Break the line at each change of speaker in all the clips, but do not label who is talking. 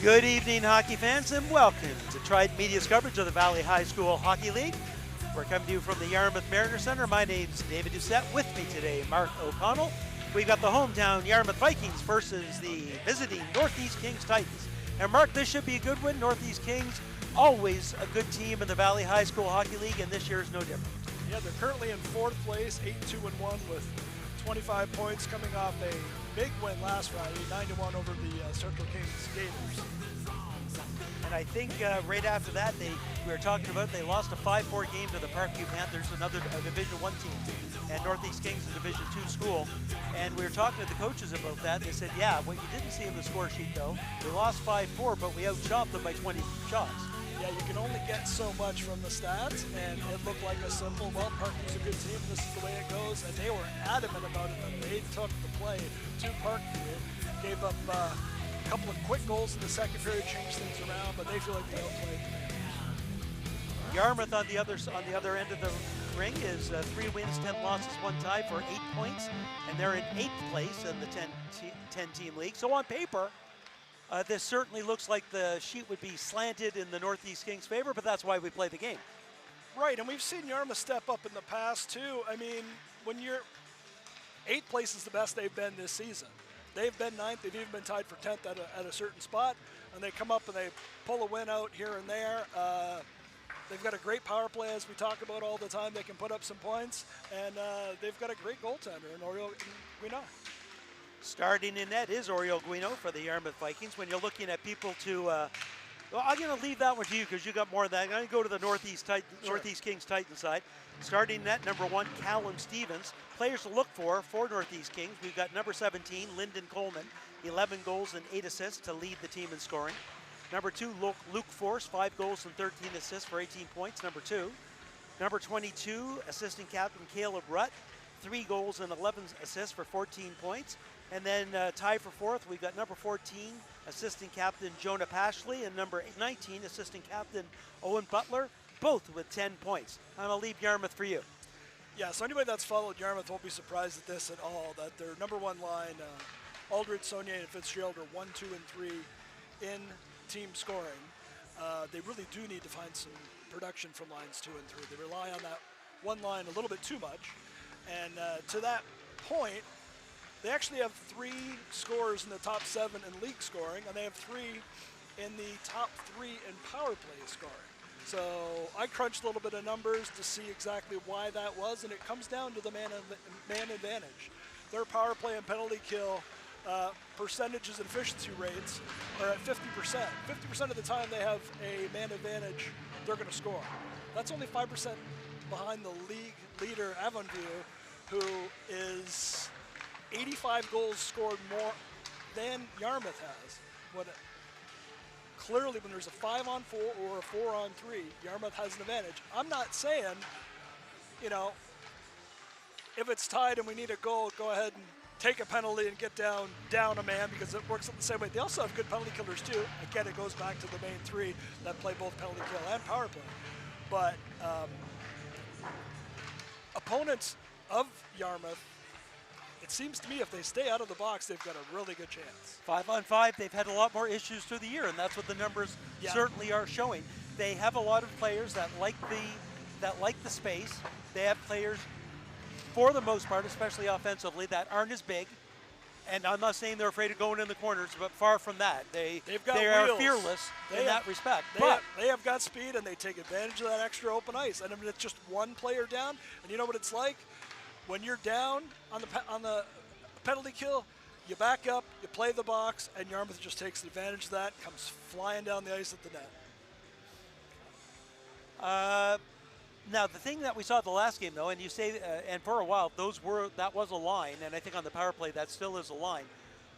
Good evening, hockey fans, and welcome to Trident Media's coverage of the Valley High School Hockey League. We're coming to you from the Yarmouth Mariner Center. My name's David Doucette. With me today, Mark O'Connell. We've got the hometown Yarmouth Vikings versus the visiting Northeast Kings Titans. And Mark, this should be a good win. Northeast Kings, always a good team in the Valley High School Hockey League, and this year is no different.
Yeah, they're currently in fourth place, 8-2-1 with 25 points, coming off a big win last Friday, 9-1 over the Central Kings Gators.
And I think right after that, we were talking about they lost a 5-4 game to the Parkview Panthers, another Division I team, and Northeast Kings is a Division II school. And we were talking to the coaches about that. They said, yeah, what you didn't see in the score sheet though, we lost 5-4, but we outshot them by 20 shots.
Yeah, you can only get so much from the stats, and it looked like a simple, well, Parkview's a good team, this is the way it goes, and they were adamant about it, and they took the play to Parkview, gave up a couple of quick goals in the second period, changed things around, but they feel like they outplayed the Mariners.
Yarmouth on the other end of the ring is 3 wins, 10 losses, 1 tie for 8 points, and they're in 8th place in the 10-team league. So on paper, this certainly looks like the sheet would be slanted in the Northeast Kings' favor, but that's why we play the game.
Right, and we've seen Yarmouth step up in the past too. I mean, when you're 8th place is the best they've been this season. They've been 9th, they've even been tied for 10th at a certain spot, and they come up and they pull a win out here and there. They've got a great power play, as we talk about all the time. They can put up some points, and they've got a great goaltender in Oriol Guino.
Starting in net is Oriol Guino for the Yarmouth Vikings. When you're looking at people to, well, I'm going to leave that one to you because you got more of that. I'm going to go to the Northeast Kings Titan side. Starting net, number 1, Callum Stevens. Players to look for Northeast Kings. We've got number 17, Lyndon Coleman, 11 goals and 8 assists to lead the team in scoring. Number 2, Luke Force, 5 goals and 13 assists for 18 points, number 2. Number 22, assistant captain Caleb Rutt, 3 goals and 11 assists for 14 points. And then tied for 4th, we've got number 14, assistant captain Jonah Pashley, and number 19, assistant captain Owen Butler, both with 10 points. I'm going to leave Yarmouth for you.
Yeah, so anybody that's followed Yarmouth won't be surprised at this at all, that their number 1 line, Aldridge, Saunier, and Fitzgerald are 1, 2, and 3 in team scoring. They really do need to find some production from lines 2 and 3. They rely on that one line a little bit too much. And to that point, they actually have 3 scorers in the top 7 in league scoring, and they have 3 in the top 3 in power play scoring. So I crunched a little bit of numbers to see exactly why that was, and it comes down to the man advantage. Their power play and penalty kill percentages and efficiency rates are at 50%. 50% of the time they have a man advantage, they're going to score. That's only 5% behind the league leader, Avonview, who is 85 goals scored more than Yarmouth has. Clearly, when there's a 5-on-4 or a 4-on-3, Yarmouth has an advantage. I'm not saying, you know, if it's tied and we need a goal, go ahead and take a penalty and get down a man, because it works the same way. They also have good penalty killers too. Again, it goes back to the main 3 that play both penalty kill and power play. But opponents of Yarmouth, it seems to me if they stay out of the box, they've got a really good chance.
5-on-5, they've had a lot more issues through the year, and that's what the numbers certainly are showing. They have a lot of players that like the space. They have players, for the most part, especially offensively, that aren't as big. And I'm not saying they're afraid of going in the corners, but far from that. They are fearless in that respect.
They have got speed, and they take advantage of that extra open ice. And I mean, it's just one player down, and you know what it's like? When you're down on the penalty kill, you back up, you play the box, and Yarmouth just takes advantage of that, comes flying down the ice at the net.
Now, the thing that we saw at the last game, though, and you say, and for a while, that was a line, and I think on the power play that still is a line,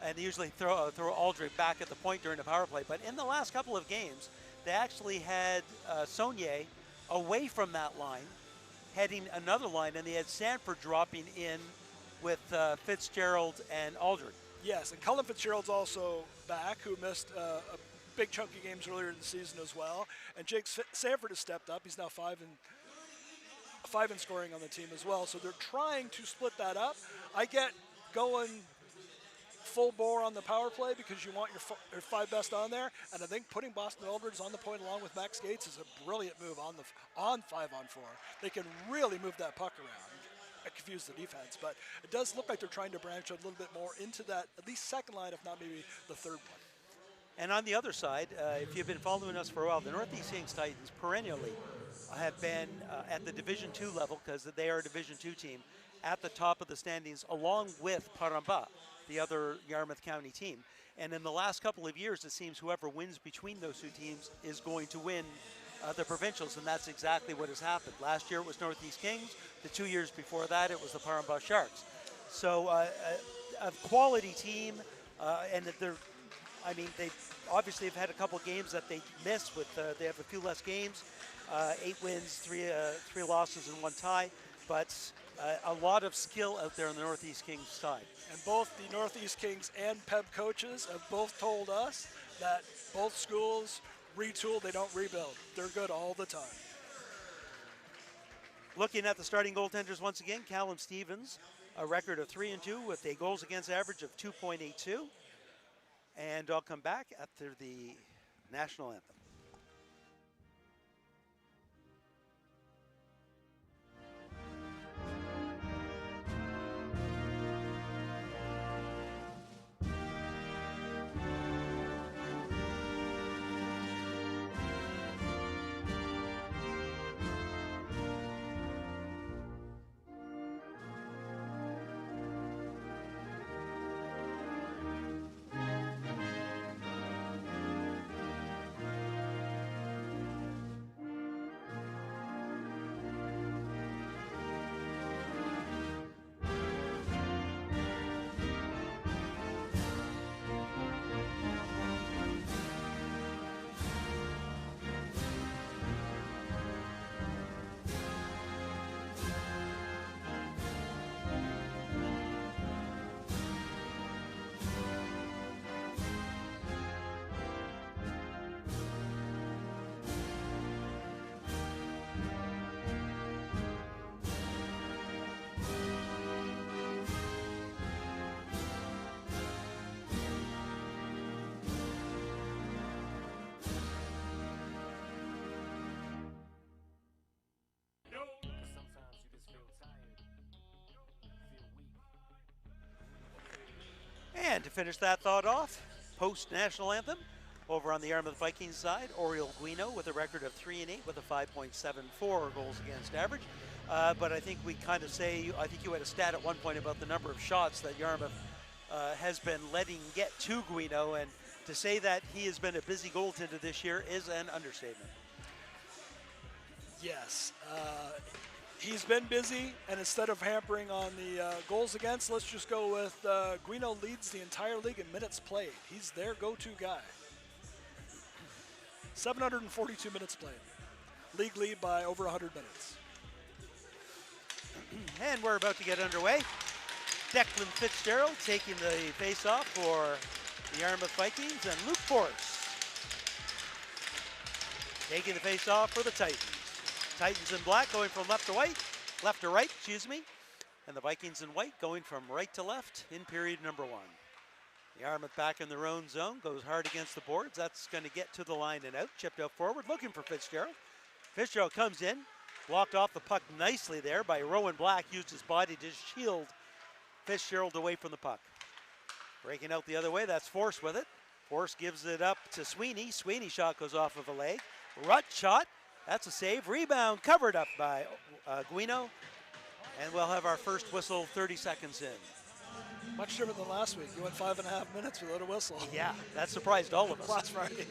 and they usually throw Aldridge back at the point during the power play. But in the last couple of games, they actually had Saunier away from that line, heading another line, and they had Sanford dropping in with Fitzgerald and Aldridge.
Yes, and Cullen Fitzgerald's also back, who missed a big chunk of games earlier in the season as well. And Jake Sanford has stepped up. He's now 5 in scoring on the team as well. So they're trying to split that up. I get going full bore on the power play because you want your 5 best on there. And I think putting Boston Eldredge on the point along with Max Gates is a brilliant move on 5-on-4. They can really move that puck around. I confuse the defense, but it does look like they're trying to branch out a little bit more into that at least second line, if not maybe the third one.
And on the other side, if you've been following us for a while, the Northeast Kings Titans perennially have been at the Division II level, because they are a Division II team, at the top of the standings along with Paramba, the other Yarmouth County team. And in the last couple of years, it seems whoever wins between those two teams is going to win the provincials, and that's exactly what has happened. Last year it was Northeast Kings. The 2 years before that it was the Paramba Sharks. So a quality team, and they obviously have had a couple games that they missed. They have a few less games, 8 wins, 3 losses, and 1 tie. But a lot of skill out there on the Northeast Kings side.
And both the Northeast Kings and PEB coaches have both told us that both schools retool, they don't rebuild. They're good all the time.
Looking at the starting goaltenders once again, Callum Stevens, a record of 3-2 with a goals against average of 2.82. And I'll come back after the national anthem. And to finish that thought off, post-national anthem, over on the Yarmouth Vikings side, Oriole Guino with a record of 3-8 with a 5.74 goals against average. But I think we kind of say, I think you had a stat at one point about the number of shots that Yarmouth has been letting get to Guino, and to say that he has been a busy goaltender this year is an understatement.
Yes. He's been busy, and instead of hampering on the goals against, let's just go with Guino leads the entire league in minutes played. He's their go-to guy. 742 minutes played. League lead by over 100 minutes.
And we're about to get underway. Declan Fitzgerald taking the face-off for the Yarmouth Vikings, and Luke Force taking the face-off for the Titans. Titans in black going from left to right, excuse me. And the Vikings in white going from right to left in period number 1. Yarmouth back in their own zone, goes hard against the boards. That's going to get to the line and out. Chipped out forward, looking for Fitzgerald. Fitzgerald comes in, blocked off the puck nicely there by Rowan Black, used his body to shield Fitzgerald away from the puck. Breaking out the other way, that's Force with it. Force gives it up to Sweeney. Sweeney shot goes off of a leg. Rutt shot. That's a save. Rebound covered up by Guino. And we'll have our first whistle 30 seconds in.
Much different than last week. You went 5.5 minutes without a whistle.
Yeah, that surprised all of us.
Last Friday.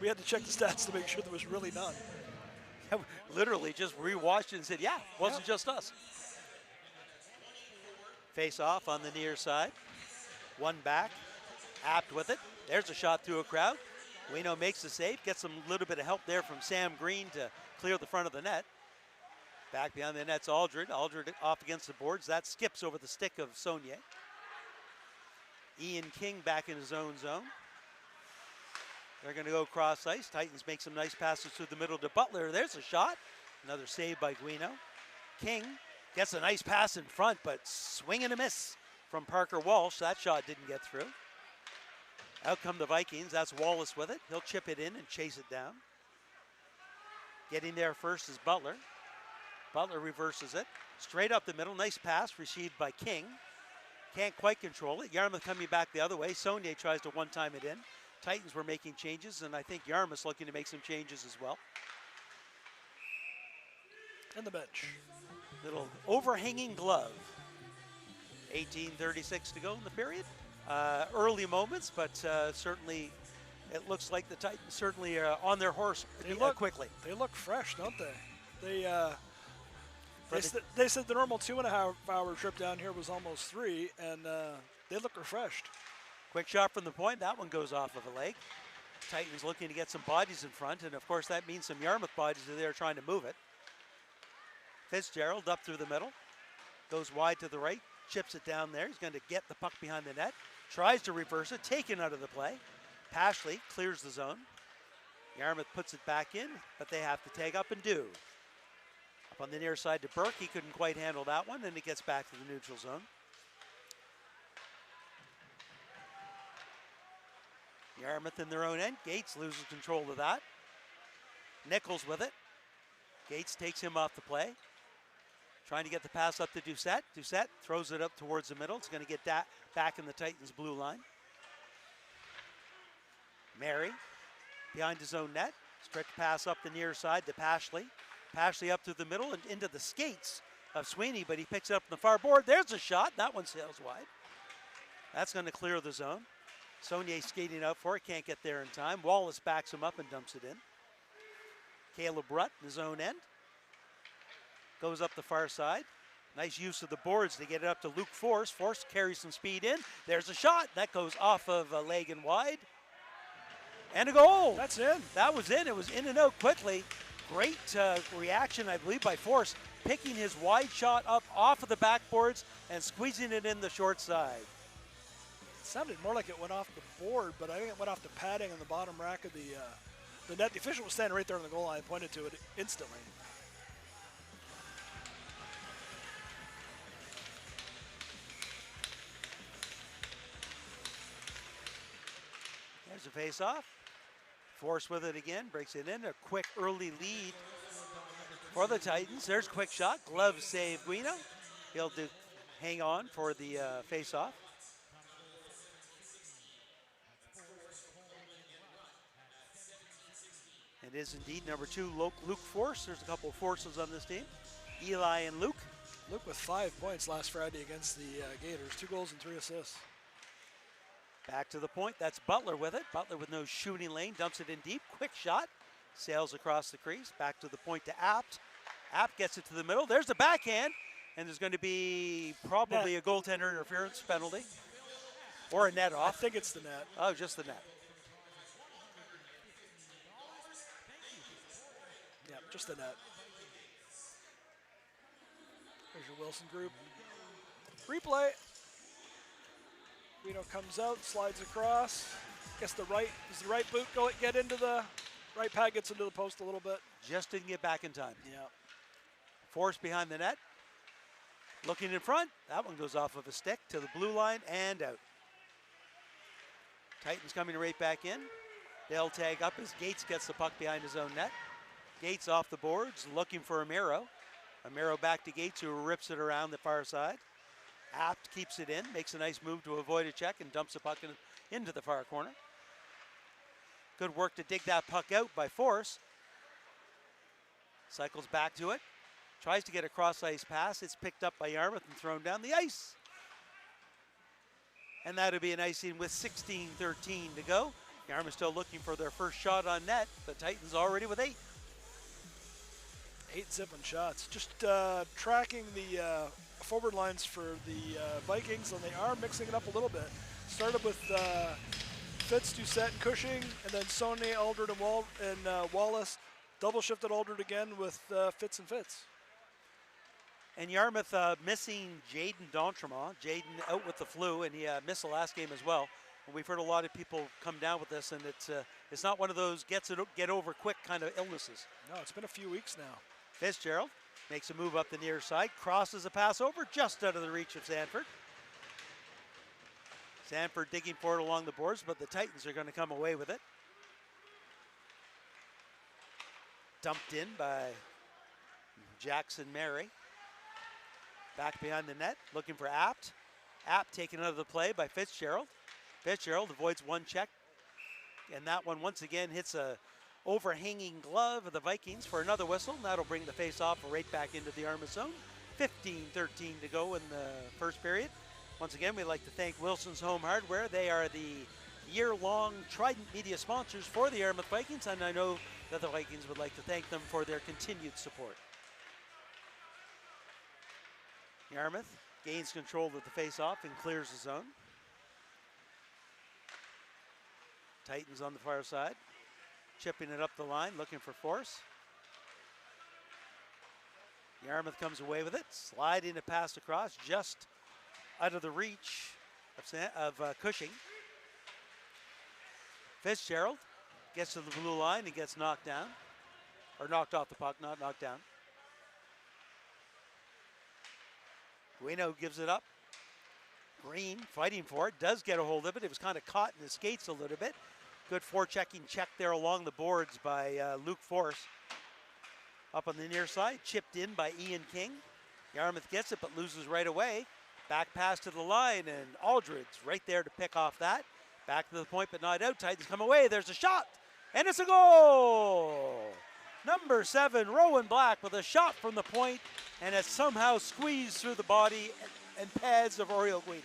We had to check the stats to make sure there was really none.
Literally just rewatched it and said, yeah, wasn't just us. Face off on the near side. One back. Apt with it. There's a shot through a crowd. Guino makes the save, gets a little bit of help there from Sam Green to clear the front of the net. Back behind the net's Aldred. Aldred off against the boards. That skips over the stick of Saunier. Ian King back in his own zone. They're going to go cross ice. Titans make some nice passes through the middle to Butler. There's a shot. Another save by Guino. King gets a nice pass in front, but swing and a miss from Parker Walsh. That shot didn't get through. Out come the Vikings. That's Wallace with it. He'll chip it in and chase it down. Getting there first is Butler. Butler reverses it. Straight up the middle. Nice pass received by King. Can't quite control it. Yarmouth coming back the other way. Saunier tries to one-time it in. Titans were making changes, and I think Yarmouth's looking to make some changes as well.
And the bench.
Little overhanging glove. 18:36 to go in the period. Early moments, but certainly it looks like the Titans certainly are on their horse quickly.
They look fresh, don't they? They said the normal 2.5 hour trip down here was almost 3, and they look refreshed.
Quick shot from the point. That one goes off of a leg. Titans looking to get some bodies in front, and of course that means some Yarmouth bodies are there trying to move it. Fitzgerald up through the middle. Goes wide to the right. Chips it down there. He's going to get the puck behind the net. Tries to reverse it. Taken out of the play. Pashley clears the zone. Yarmouth puts it back in, but they have to tag up and do. Up on the near side to Burke. He couldn't quite handle that one, and it gets back to the neutral zone. Yarmouth in their own end. Gates loses control of that. Nichols with it. Gates takes him off the play. Trying to get the pass up to Doucette. Doucette throws it up towards the middle. It's going to get that back in the Titans' blue line. Mary behind his own net. Stretch pass up the near side to Pashley. Pashley up through the middle and into the skates of Sweeney, but he picks it up from the far board. There's a shot. That one sails wide. That's going to clear the zone. Saunier skating out for it. Can't get there in time. Wallace backs him up and dumps it in. Caleb Rutt in his own end. Goes up the far side. Nice use of the boards to get it up to Luke Force. Force carries some speed in. There's a shot. That goes off of a leg and wide. And a goal.
That's in.
That was in. It was in and out quickly. Great reaction, I believe, by Force. Picking his wide shot up off of the backboards and squeezing it in the short side.
It sounded more like it went off the board, but I think it went off the padding on the bottom rack of the net. The official was standing right there on the goal line. I pointed to it instantly.
There's a face-off. Force with it again, breaks it in. A quick early lead for the Titans. There's a quick shot. Glove save Guino. He'll hang on for the face-off. It is indeed number 2, Luke Force. There's a couple of Forces on this team. Eli and Luke.
Luke with 5 points last Friday against the Gators. 2 goals and 3 assists.
Back to the point. That's Butler with it. Butler with no shooting lane. Dumps it in deep. Quick shot. Sails across the crease. Back to the point to Apt. Apt gets it to the middle. There's the backhand. And there's going to be probably a goaltender interference penalty. Or a net off.
I think it's the net.
Oh, just the net.
Yeah, just the net. There's your Wilson group. Replay. Guido comes out, slides across. Does the right boot get into the right pad, gets into the post a little bit.
Just didn't get back in time.
Yeah.
Force behind the net. Looking in front. That one goes off of a stick to the blue line and out. Titans coming right back in. They'll tag up as Gates gets the puck behind his own net. Gates off the boards, looking for Amaro. Amaro back to Gates, who rips it around the far side. Apt keeps it in, makes a nice move to avoid a check and dumps the puck into the far corner. Good work to dig that puck out by Force. Cycles back to it. Tries to get a cross-ice pass. It's picked up by Yarmouth and thrown down the ice. And that'll be an icing with 16:13 to go. Yarmouth still looking for their first shot on net. The Titans already with 8.
8 zipping shots. Just tracking the forward lines for the Vikings, and they are mixing it up a little bit. Started with Fitz, Doucette, and Cushing, and then Saunier, Aldred, and Wallace. Double shifted Aldred again with Fitz and Fitz.
And Yarmouth missing Jaden D'Entremont. Jaden out with the flu, and he missed the last game as well. And we've heard a lot of people come down with this, and it's not one of those get over quick kind of illnesses.
No, it's been a few weeks now.
Fitzgerald makes a move up the near side, crosses a pass over just out of the reach of Sanford. Sanford digging for it along the boards, but the Titans are going to come away with it. Dumped in by Jackson Mary. Back behind the net, looking for Apt. Apt taken out of the play by Fitzgerald. Fitzgerald avoids one check, and that one once again hits a overhanging glove of the Vikings for another whistle. And that'll bring the face-off right back into the Yarmouth zone. 15-13 to go in the first period. Once again, we'd like to thank Wilson's Home Hardware. They are the year-long Trident media sponsors for the Yarmouth Vikings, and I know that the Vikings would like to thank them for their continued support. Yarmouth gains control of the face-off and clears the zone. Titans on the far side, chipping it up the line, looking for force. Yarmouth comes away with it, sliding a pass across, just out of the reach of Cushing. Fitzgerald gets to the blue line and gets knocked down, or knocked off the puck, not knocked down. Guino gives it up. Green fighting for it, does get a hold of it. It was kind of caught in his skates a little bit. Good forechecking check there along the boards by Luke Force. Up on the near side, chipped in by Ian King. Yarmouth gets it, but loses right away. Back pass to the line, and Aldridge right there to pick off that. Back to the point, but not out. Titans come away. There's a shot, and it's a goal! Number 7, Rowan Black with a shot from the point, and it somehow squeezed through the body and pads of Oriel Guino.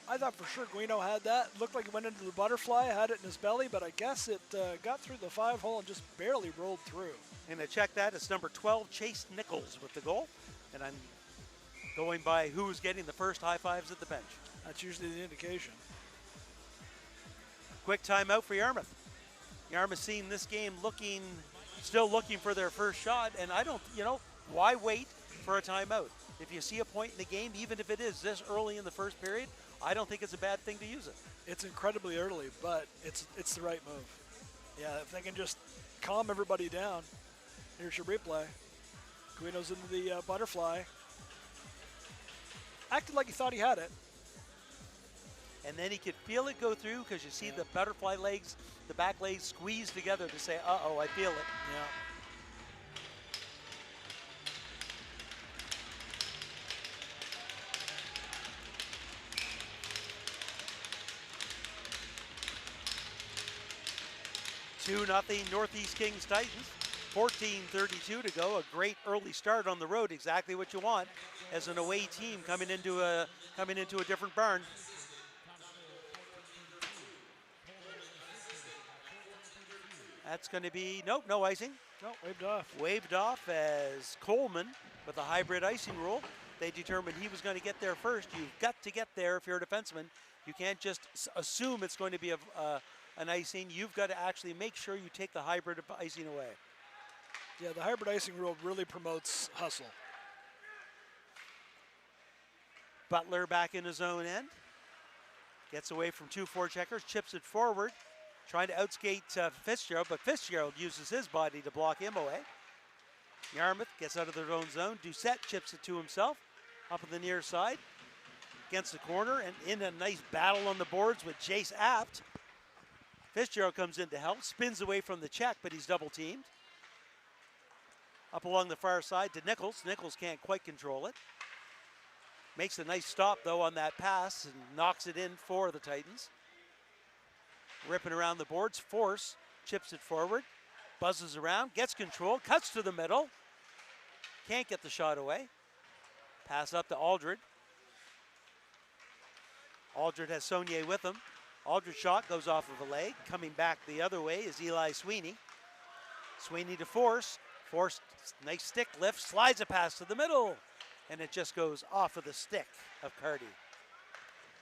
I thought for sure Guino had that. Looked like it went into the butterfly, had it in his belly, but I guess it got through the 5-hole and just barely rolled through.
And to check that, it's number 12, Chase Nichols with the goal. And I'm going by who's getting the first high fives at the bench.
That's usually the indication.
Quick timeout for Yarmouth. Yarmouth seeing this game still looking for their first shot, and I don't, why wait for a timeout? If you see a point in the game, even if it is this early in the first period, I don't think it's a bad thing to use it.
It's incredibly early, but it's the right move. Yeah, if they can just calm everybody down. Here's your replay. Guino's into the butterfly. Acted like he thought he had it.
And then he could feel it go through because you see the butterfly legs, the back legs squeeze together to say, uh-oh, I feel it.
Yeah.
Two nothing Northeast Kings Titans. 14:32 to go. A great early start on the road. Exactly what you want as an away team coming into a different barn. That's going to be no icing.
No, waved off.
Waved off as Coleman with a hybrid icing rule. They determined he was going to get there first. You've got to get there if you're a defenseman. You can't just assume it's going to be an icing. You've got to actually make sure you take the hybrid icing away.
Yeah, the hybrid icing rule really promotes hustle.
Butler back in his own end. Gets away from 2 forecheckers, chips it forward, trying to outskate Fitzgerald, but Fitzgerald uses his body to block him away. Yarmouth gets out of their own zone. Doucette chips it to himself, up on the near side, against the corner, and in a nice battle on the boards with Jace Apt. Fitzgerald comes in to help, spins away from the check, but he's double teamed. Up along the far side to Nichols. Nichols can't quite control it. Makes a nice stop, though, on that pass and knocks it in for the Titans. Ripping around the boards. Force chips it forward. Buzzes around. Gets control. Cuts to the middle. Can't get the shot away. Pass up to Aldred. Aldred has Saunier with him. Aldred's shot goes off of a leg. Coming back the other way is Eli Sweeney. Sweeney to Force. Force, nice stick lift, slides a pass to the middle, and it just goes off of the stick of Carty.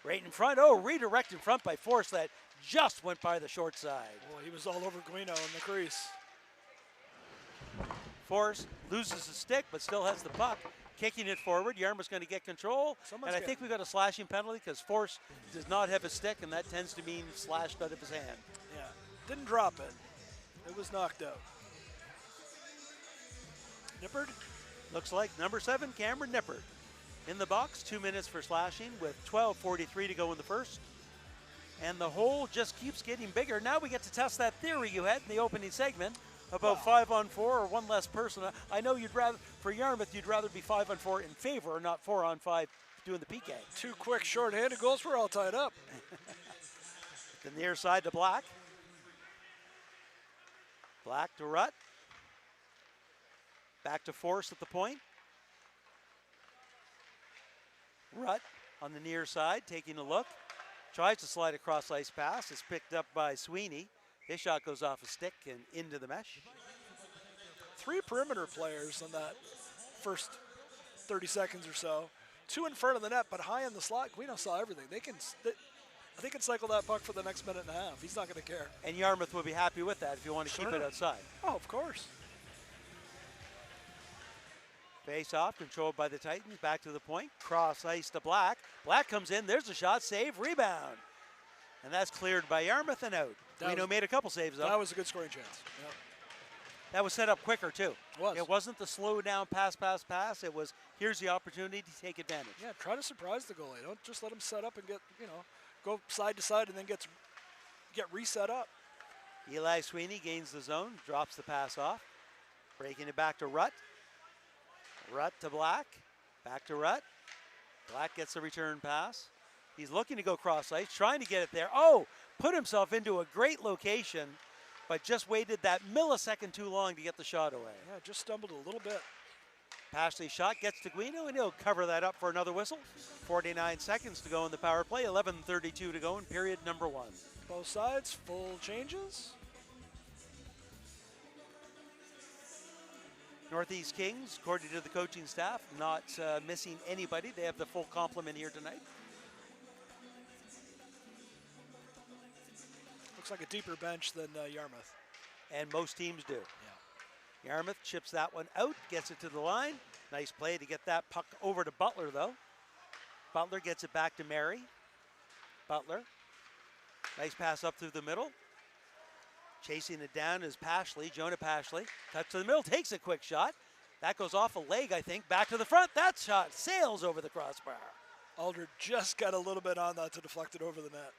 Right in front, redirect in front by Force that just went by the short side.
Boy, he was all over Guino in the crease.
Force loses the stick, but still has the puck, kicking it forward. Yarmouth's going to get control, and I think we got a slashing penalty because Force does not have a stick, and that tends to mean slashed out of his hand.
Yeah, didn't drop it. It was knocked out. Nippard?
Looks like number 7, Cameron Nippard. In the box, 2 minutes for slashing with 12:43 to go in the first. And the hole just keeps getting bigger. Now we get to test that theory you had in the opening segment about 5-on-4 or one less person. I know you'd rather, for Yarmouth, you'd rather be 5-on-4 in favor, not 4-on-5 doing the PK.
2 quick short-handed goals, we're all tied up.
The near side to Black. Black to Rutt. Back to Force at the point. Rutt on the near side, taking a look. Tries to slide across ice pass. It's picked up by Sweeney. His shot goes off a stick and into the mesh.
3 perimeter players on that first 30 seconds or so. 2 in front of the net, but high in the slot. Guino saw everything. They can cycle that puck for the next minute and a half. He's not going to care.
And Yarmouth will be happy with that if you want to keep it outside.
Oh, of course.
Face off, controlled by the Titans. Back to the point. Cross ice to Black. Black comes in. There's a shot. Save. Rebound. And that's cleared by Yarmouth and out. Guino made a couple saves, though.
That was a good scoring chance. Yep.
That was set up quicker, too.
It
wasn't the slow down pass. It was, here's the opportunity to take advantage.
Yeah, try to surprise the goalie. Don't just let him set up and get, go side to side and then get reset up.
Eli Sweeney gains the zone, drops the pass off. Breaking it back to Rutt. Rutt to Black. Back to Rutt. Black gets the return pass. He's looking to go cross ice, trying to get it there. Oh, put himself into a great location, but just waited that millisecond too long to get the shot away.
Yeah, just stumbled a little bit.
Pashley's shot gets to Guino, and he'll cover that up for another whistle. 49 seconds to go in the power play, 11:32 to go in period number 1.
Both sides, full changes.
Northeast Kings, according to the coaching staff, not missing anybody. They have the full complement here tonight.
Looks like a deeper bench than Yarmouth.
And most teams do.
Yeah.
Yarmouth chips that one out, gets it to the line. Nice play to get that puck over to Butler, though. Butler gets it back to Mary. Butler. Nice pass up through the middle. Chasing it down is Pashley, Jonah Pashley. Cuts to the middle, takes a quick shot. That goes off a leg, I think. Back to the front. That shot sails over the crossbar.
Aldred just got a little bit on that to deflect it over the net.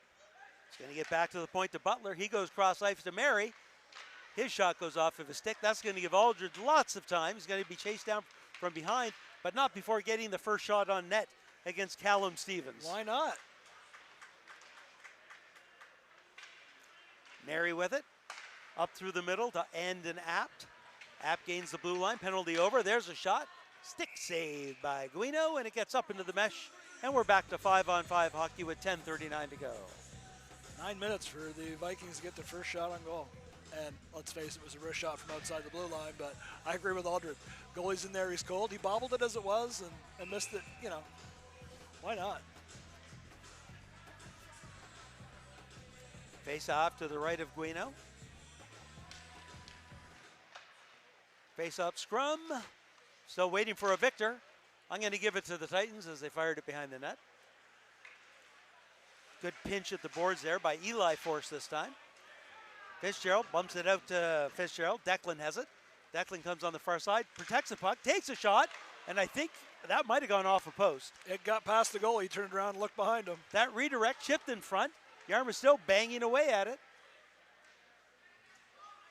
He's going to get back to the point to Butler. He goes cross ice to Mary. His shot goes off of his stick. That's going to give Aldridge lots of time. He's going to be chased down from behind, but not before getting the first shot on net against Callum Stevens.
Why not?
Mary with it. Up through the middle to End and Apt. Apt gains the blue line. Penalty over. There's a shot. Stick saved by Guino, and it gets up into the mesh. And we're back to 5-on-5 hockey with 10:39 to go.
9 minutes for the Vikings to get their first shot on goal. And let's face it, it was a wrist shot from outside the blue line, but I agree with Aldred. Goalie's in there, he's cold. He bobbled it as it was and missed it, why not?
Face off to the right of Guino. Face up scrum. Still waiting for a victor. I'm going to give it to the Titans as they fired it behind the net. Good pinch at the boards there by Eli Force this time. Fitzgerald bumps it out to Fitzgerald. Declan has it. Declan comes on the far side, protects the puck, takes a shot, and I think that might have gone off a post.
It got past the goal. He turned around and looked behind him.
That redirect chipped in front. Yarmouth still banging away at it.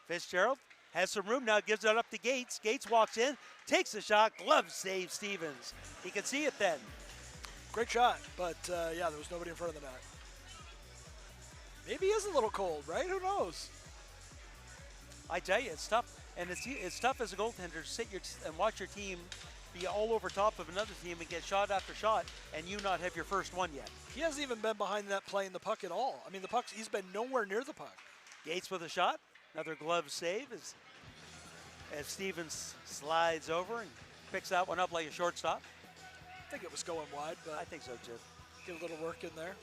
Fitzgerald has some room now, gives it up to Gates. Gates walks in, takes the shot, glove save Stevens. He can see it then.
Great shot, but yeah, there was nobody in front of the net. Maybe he is a little cold, right? Who knows?
I tell you, it's tough. And it's tough as a goaltender to sit and watch your team be all over top of another team and get shot after shot, and you not have your first one yet.
He hasn't even been behind that playing the puck at all. I mean, he's been nowhere near the puck.
Gates with a shot. Another glove save as Stevens slides over and picks that one up like a shortstop.
I think it was going wide, but
I think so too.
Get a little work in there.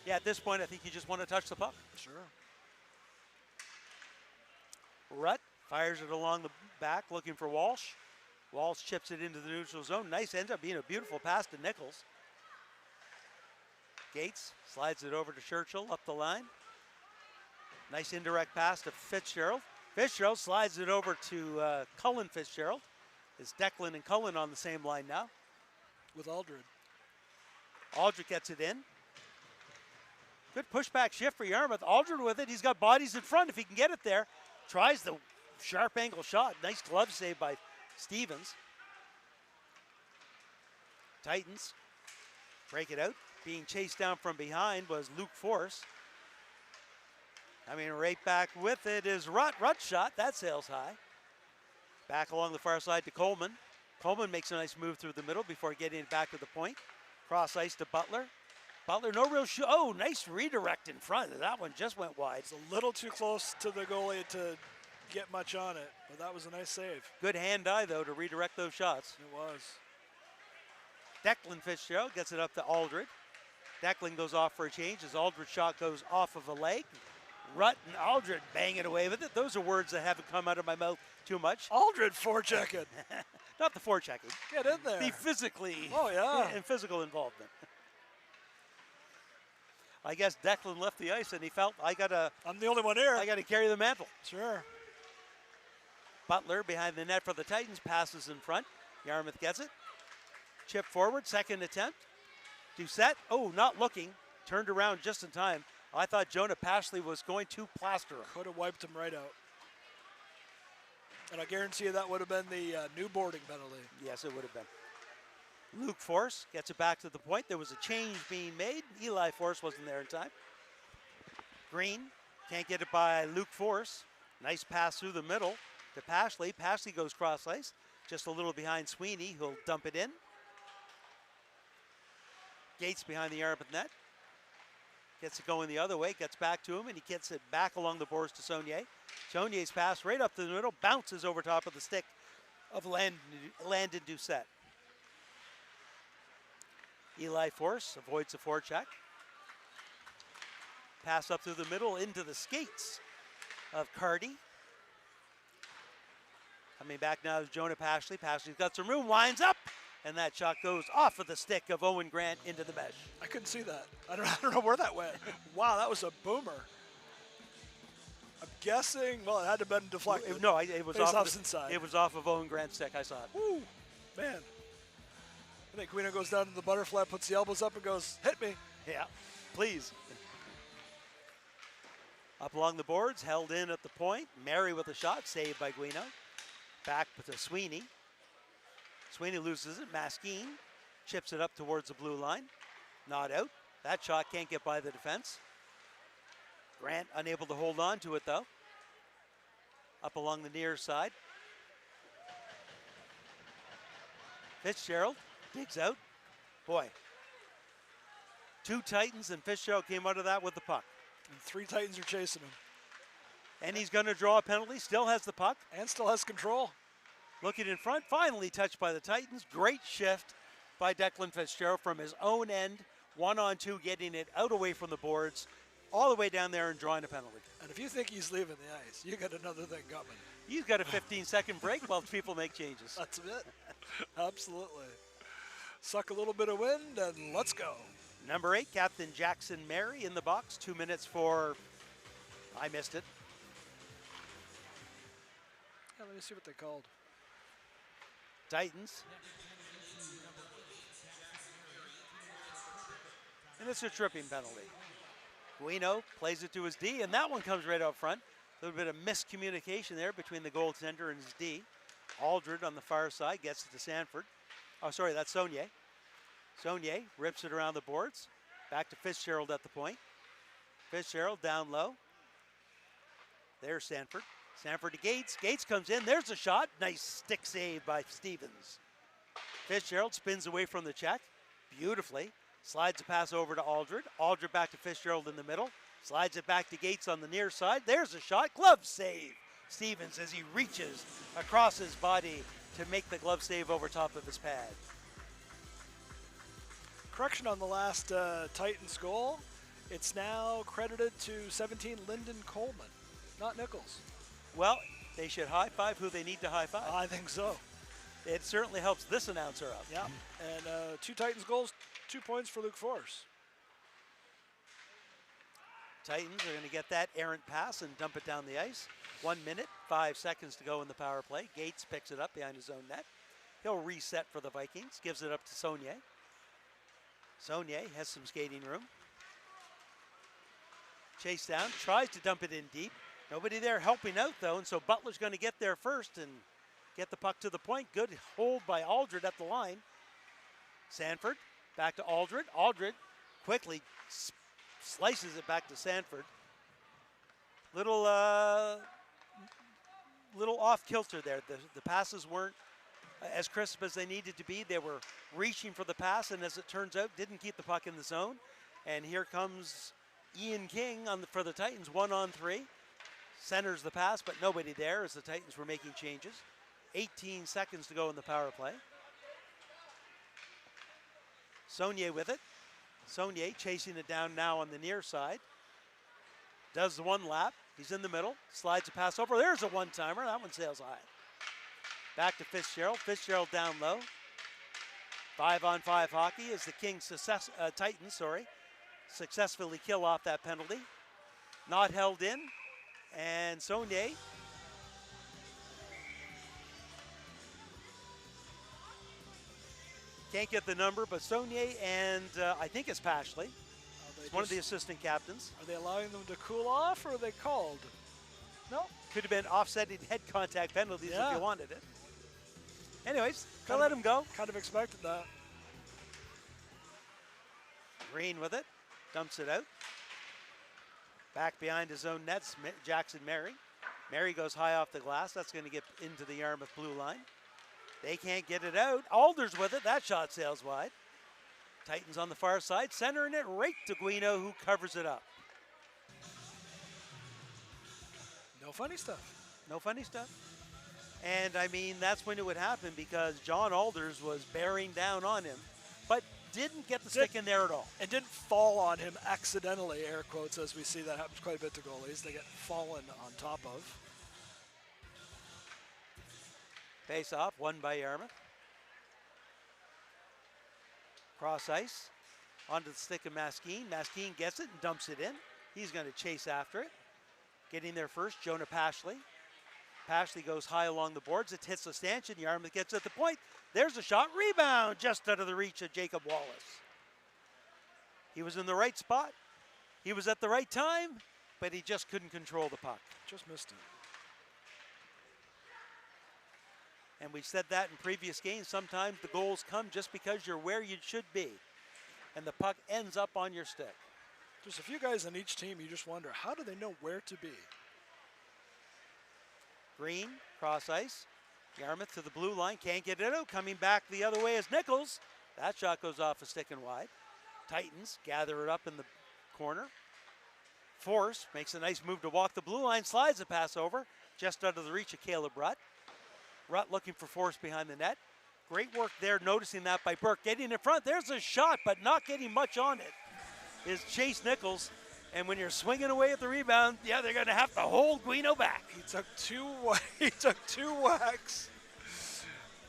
Yeah, at this point, I think you just want to touch the puck.
Sure.
Rutt fires it along the back, looking for Walsh. Walsh chips it into the neutral zone. Nice, ends up being a beautiful pass to Nichols. Gates slides it over to Churchill up the line. Nice indirect pass to Fitzgerald. Fitzgerald slides it over to Cullen Fitzgerald. It's Declan and Cullen on the same line now.
With Aldred.
Aldred gets it in. Good pushback shift for Yarmouth. Aldred with it. He's got bodies in front if he can get it there. Tries the sharp angle shot. Nice glove save by Stevens. Titans break it out. Being chased down from behind was Luke Force. I mean, right back with it is Rutt. Rutt shot. That sails high. Back along the far side to Coleman. Coleman makes a nice move through the middle before getting it back to the point. Cross ice to Butler. Butler, no real shoot. Oh, nice redirect in front. That one just went wide.
It's a little too close to the goalie to get much on it, but that was a nice save.
Good hand-eye, though, to redirect those shots.
It was.
Declan Fitzgerald gets it up to Aldred. Declan goes off for a change as Aldred's shot goes off of a leg. Rutt and Aldred banging away with it. Those are words that haven't come out of my mouth too much.
Aldred forechecking.
Not the forechecking.
Get in there.
The physically.
Oh, yeah.
And physical involvement. I guess Declan left the ice and he felt,
I'm the only one here.
I gotta carry the mantle.
Sure.
Butler behind the net for the Titans, passes in front. Yarmouth gets it. Chip forward, second attempt. Doucette, oh, not looking. Turned around just in time. I thought Jonah Pashley was going to plaster him.
Could have wiped him right out. And I guarantee you that would have been the new boarding penalty.
Yes, it would have been. Luke Force gets it back to the point. There was a change being made. Eli Force wasn't there in time. Green can't get it by Luke Force. Nice pass through the middle to Pashley. Pashley goes cross ice, just a little behind Sweeney. He'll dump it in. Gates behind the Yarmouth net. Gets it going the other way, gets back to him, and he gets it back along the boards to Saunier. Saunier's pass right up to the middle, bounces over top of the stick of Landon Doucette. Eli Force avoids the forecheck. Pass up through the middle into the skates of Cardy. Coming back now is Jonah Pashley. Pashley's got some room, winds up, and that shot goes off of the stick of Owen Grant into the mesh.
I couldn't see that. I don't know where that went. Wow, that was a boomer. I'm guessing, well, it had to have been deflected.
No, it was
inside.
It was off of Owen Grant's stick. I saw it.
Woo, man. I think Guino goes down to the butterfly, puts the elbows up and goes, hit me.
Yeah, please. Up along the boards, held in at the point. Mary with a shot, saved by Guino. Back to Sweeney. Sweeney loses it. Maskeen chips it up towards the blue line. Not out. That shot can't get by the defense. Grant unable to hold on to it, though. Up along the near side. Fitzgerald digs out. Boy. Two Titans, and Fitzgerald came out of that with the puck.
And 3 Titans are chasing him.
And he's going to draw a penalty. Still has the puck.
And still has control.
Looking in front, finally touched by the Titans. Great shift by Declan Fitzgerald from his own end. 1-on-2, getting it out away from the boards, all the way down there and drawing a penalty.
And if you think he's leaving the ice, you got another thing coming.
He's got a 15-second break while people make changes.
That's it. Absolutely. Suck a little bit of wind and let's go.
Number 8, Captain Jackson Mary in the box. 2 minutes for, I missed it.
Yeah, let me see what they called.
Titans. And it's a tripping penalty. Guino plays it to his D, and that one comes right out front. A little bit of miscommunication there between the goaltender and his D. Aldred on the far side gets it to Sanford. Oh, sorry, that's Saunier. Saunier rips it around the boards. Back to Fitzgerald at the point. Fitzgerald down low. There's Sanford. Sanford to Gates. Gates comes in. There's a shot. Nice stick save by Stevens. Fitzgerald spins away from the check beautifully. Slides the pass over to Aldred. Aldred back to Fitzgerald in the middle. Slides it back to Gates on the near side. There's a shot. Glove save. Stevens as he reaches across his body to make the glove save over top of his pad.
Correction on the last Titans goal. It's now credited to 17 Lyndon Coleman, not Nichols.
Well, they should high-five who they need to high-five.
I think so.
It certainly helps this announcer out.
Yeah, and 2 Titans goals, 2 points for Luke Force.
Titans are going to get that errant pass and dump it down the ice. 1 minute, 5 seconds to go in the power play. Gates picks it up behind his own net. He'll reset for the Vikings, gives it up to Saunier. Saunier has some skating room. Chase down, tries to dump it in deep. Nobody there helping out though, and so Butler's going to get there first and get the puck to the point. Good hold by Aldred at the line. Sanford back to Aldred. Aldred quickly slices it back to Sanford. Little off kilter there. The passes weren't as crisp as they needed to be. They were reaching for the pass, and as it turns out, didn't keep the puck in the zone. And here comes Ian King for the Titans, 1-on-3. Centers the pass, but nobody there as the Titans were making changes. 18 seconds to go in the power play. Saunier with it. Saunier chasing it down now on the near side. Does the one lap. He's in the middle. Slides a pass over. There's a one-timer. That one sails high. Back to Fitzgerald. Fitzgerald down low. 5-on-5 hockey as the Titans successfully kill off that penalty. Not held in. And Saunier can't get the number, but Saunier and I think it's Pashley. It's one of the assistant captains.
Are they allowing them to cool off, or are they called? No.
Could have been offsetting head contact penalties if you wanted it. Anyways, they'll let him go.
Kind of expected that.
Green with it, dumps it out. Back behind his own nets, Jackson Mary. Mary goes high off the glass. That's going to get into the Yarmouth blue line. They can't get it out. Alders with it. That shot sails wide. Titans on the far side, centering it right to Guino, who covers it up.
No funny stuff.
No funny stuff. And I mean, that's when it would happen because John Alders was bearing down on him, but didn't get the stick in there at all.
And didn't fall on him accidentally, air quotes, as we see that happens quite a bit to goalies. They get fallen on top of.
Face off, won by Yarmouth. Cross ice, onto the stick of Maskeen. Maskeen gets it and dumps it in. He's going to chase after it. Getting there first, Jonah Pashley. Pashley goes high along the boards. It hits the stanchion. Yarmouth gets at the point. There's a shot. Rebound just out of the reach of Jacob Wallace. He was in the right spot. He was at the right time, but he just couldn't control the puck.
Just missed it.
And we said that in previous games. Sometimes the goals come just because you're where you should be. And the puck ends up on your stick.
There's a few guys on each team you just wonder, how do they know where to be?
Green, cross ice. Yarmouth to the blue line, can't get it out. Coming back the other way is Nichols. That shot goes off a stick and wide. Titans gather it up in the corner. Force makes a nice move to walk the blue line, slides a pass over, just out of the reach of Caleb Rutt. Rutt looking for Force behind the net. Great work there, noticing that by Burke. Getting in front, there's a shot, but not getting much on it is Chase Nichols. And when you're swinging away at the rebound, yeah, they're going to have to hold Guino back.
He took two whacks.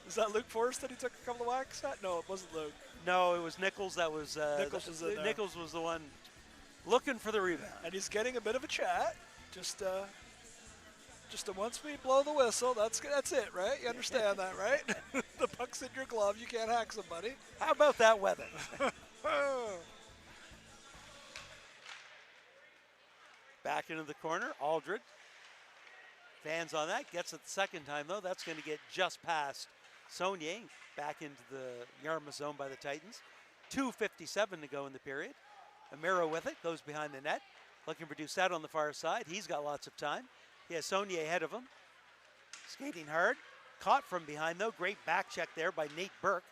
Was that Luke Forrest that he took a couple of whacks at? No, it wasn't Luke.
No, it was Nichols that was Nichols was the one looking for the rebound.
And he's getting a bit of a chat. Just once we blow the whistle, that's it, right? You understand that, right? The puck's in your glove. You can't hack somebody.
How about that weather? Back into the corner, Aldred. Fans on that, gets it the second time though. That's going to get just past Saunier, back into the Yarmouth zone by the Titans. 2:57 to go in the period. Amiro with it, goes behind the net. Looking for Doucette on the far side. He's got lots of time. He has Saunier ahead of him. Skating hard. Caught from behind though. Great back check there by Nate Burke.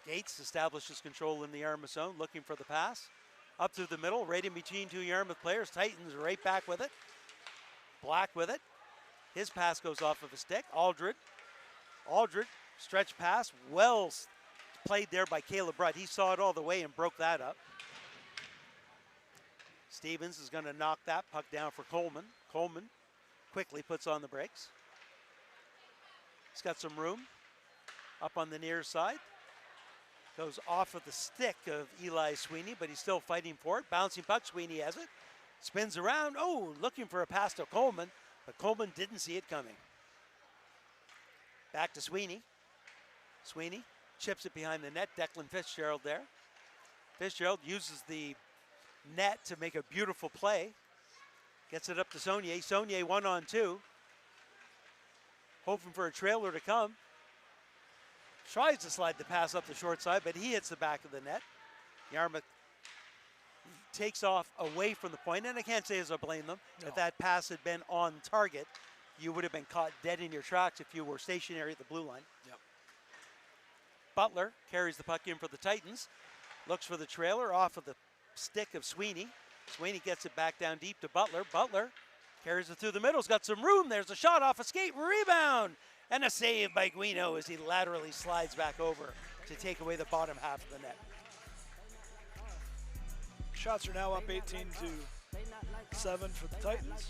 Gates establishes control in the Yarmouth zone, looking for the pass. Up through the middle, right in between two Yarmouth players. Titans right back with it. Black with it. His pass goes off of a stick. Aldred, stretch pass. Well played there by Caleb Rutt. He saw it all the way and broke that up. Stevens is going to knock that puck down for Coleman. Coleman quickly puts on the brakes. He's got some room up on the near side. Goes off of the stick of Eli Sweeney, but he's still fighting for it. Bouncing puck, Sweeney has it. Spins around, looking for a pass to Coleman, but Coleman didn't see it coming. Back to Sweeney. Sweeney chips it behind the net. Declan Fitzgerald there. Fitzgerald uses the net to make a beautiful play. Gets it up to Saunier. Saunier 1-on-2. Hoping for a trailer to come. Tries to slide the pass up the short side, but he hits the back of the net. Yarmouth takes off away from the point, and I can't say as I blame them. No. If that pass had been on target, you would have been caught dead in your tracks if you were stationary at the blue line.
Yep.
Butler carries the puck in for the Titans. Looks for the trailer off of the stick of Sweeney. Sweeney gets it back down deep to Butler. Butler carries it through the middle. He's got some room. There's a shot off a skate. Rebound. And a save by Guino as he laterally slides back over to take away the bottom half of the net.
Shots are now up 18-7 for the Titans.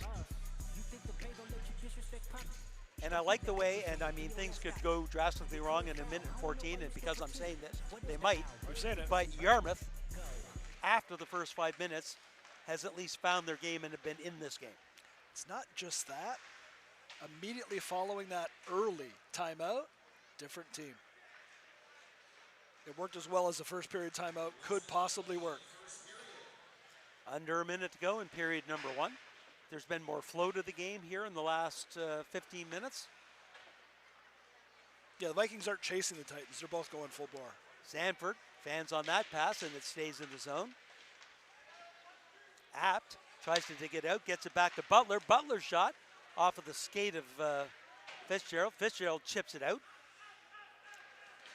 And I like the way, and I mean, things could go drastically wrong in a minute 14, and because I'm saying this, they might.
We've seen it.
But Yarmouth, after the first 5 minutes, has at least found their game and have been in this game.
It's not just that. Immediately following that early timeout, different team. It worked as well as the first period timeout could possibly work.
Under a minute to go in period number 1. There's been more flow to the game here in the last 15 minutes.
Yeah, the Vikings aren't chasing the Titans. They're both going full bore.
Sanford fans on that pass, and it stays in the zone. Apt tries to dig it out, gets it back to Butler. Butler's shot off of the skate of Fitzgerald. Fitzgerald chips it out.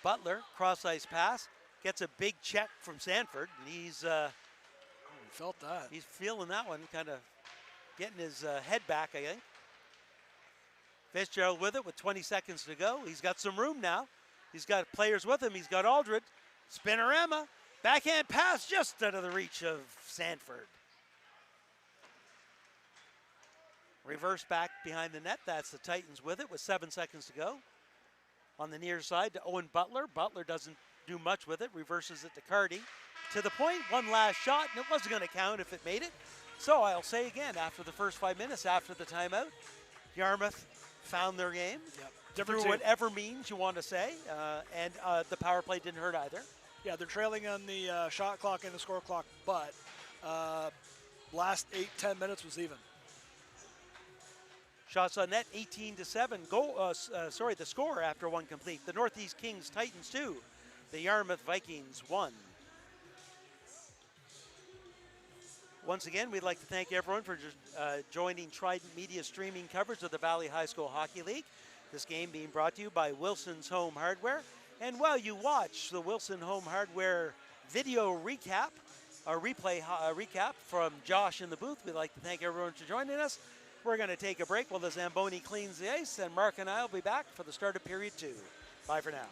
Butler, cross-ice pass, gets a big check from Sanford, and he's
felt that.
He's feeling that one, kind of getting his head back, I think. Fitzgerald with it with 20 seconds to go. He's got some room now. He's got players with him. He's got Aldred. Spinorama. Backhand pass just out of the reach of Sanford. Reverse back behind the net. That's the Titans with it with 7 seconds to go. On the near side to Owen Butler. Butler doesn't do much with it. Reverses it to Carty. To the point, one last shot, and it wasn't going to count if it made it. So I'll say again, after the first 5 minutes, after the timeout, Yarmouth found their game.
Yep.
Through whatever means you want to say, and the power play didn't hurt either.
Yeah, they're trailing on the shot clock and the score clock, but last 8-10 minutes was even.
Shots on net, 18-7. Goal. The score after one complete. The Northeast Kings Titans 2. The Yarmouth Vikings 1. Once again, we'd like to thank everyone for joining Trident Media streaming coverage of the Valley High School Hockey League. This game being brought to you by Wilson's Home Hardware. And while you watch the Wilson Home Hardware video recap, recap from Josh in the booth, we'd like to thank everyone for joining us. We're going to take a break while the Zamboni cleans the ice, and Mark and I will be back for the start of period 2. Bye for now.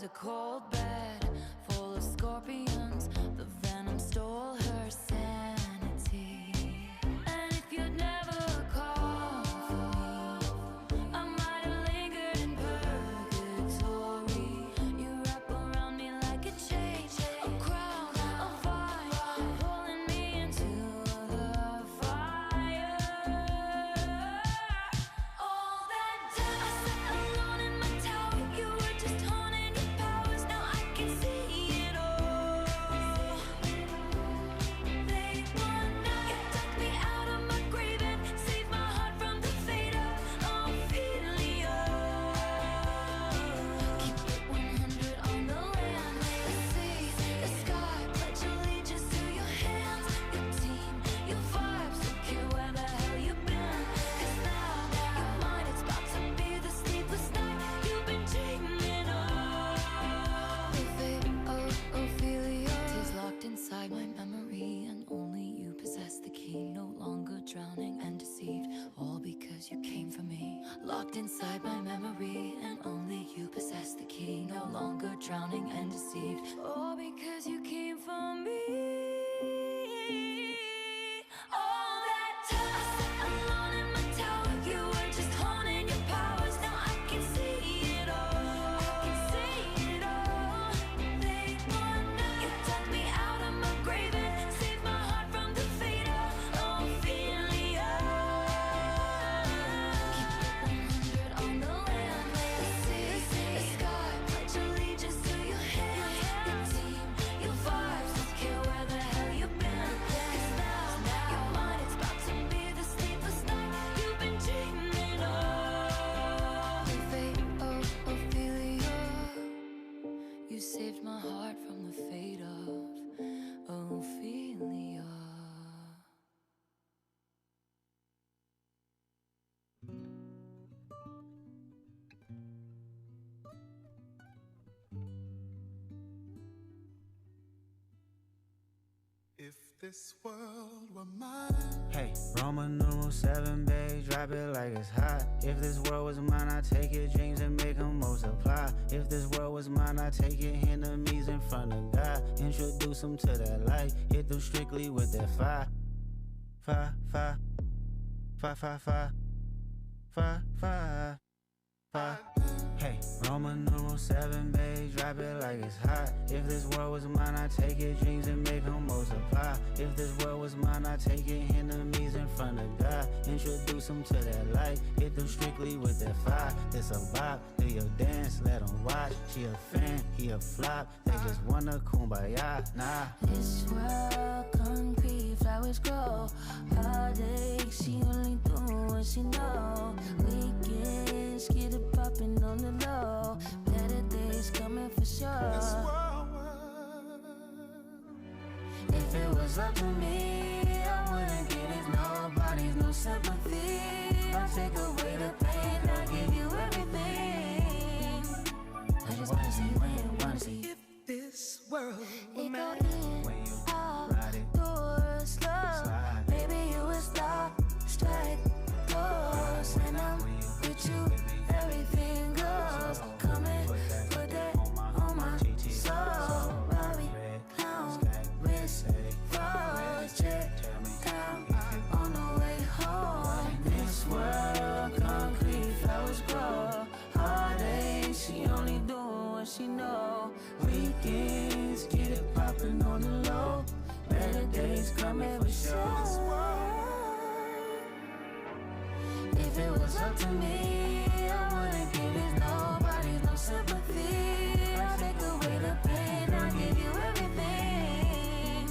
A cold bed full of scorpions. The venom stole her sanity. And if you'd never called for me, I might have lingered in purgatory. You wrap around locked inside my memory, and only you possess the key. No longer drowning and deceived, all because you came for me. All that time I sat alone in my tower, you were just honing your powers. Now I can see it all. I can see it all. They wonder you took me out of my grave and saved my heart from the fate of Ophelia. Keep it 100 on the land, the sea, the sky. Pledge allegiance to your hand, your team, your vibes. Don't care where the hell you've been. 'Cause now your mind, it's about to be the sleepless night you've been dreaming of. The fate of Ophelia. You saved my heart from the fate of Ophelia.
If this world were mine.
Hey, Roman numeral 7, babe, drop it like it's hot. If this world was mine, I'd take your dreams and make them multiply. If this world was mine, I'd take your enemies in front of God. Introduce them to that light, hit them strictly with that fire. Fire, fire, fire, fire, fire, fire, fire, fire. Hey, Roman numeral 7, babe, drop it like it's hot. If this world was mine, I'd take your dreams and make them multiply. If this world was mine, I'd take your enemies in front of God. Introduce them to that light, hit them strictly with that fire. This a bop, do your dance, let them watch. She a fan, he a flop, they just wanna kumbaya, nah.
This world, concrete, flowers grow. Heartache, she only do what she know. Weekends, get it poppin' on the low. Better days coming for sure.
This world
If it was up to me, I wouldn't give it nobody's no sympathy. I'll take away the pain, I'll give you everything. I just wanna see when you wanna see.
if this world were
It go
mine.
in,
When you
out,
ride it,
door, slow.
slide.
Maybe you would stop, strike, pose. When I'm with you, everything goes. Come and put that on my soul. Robbie, clown, wrist, froze, jet, down on the way home. This world, concrete, flowers grow. Heartache, she only doing what she know. Weekends, get it poppin' on the low. Better days coming for sure. If it was up to me, I wouldn't give it nobody's no sympathy. I'll take away the pain, I'll give you everything.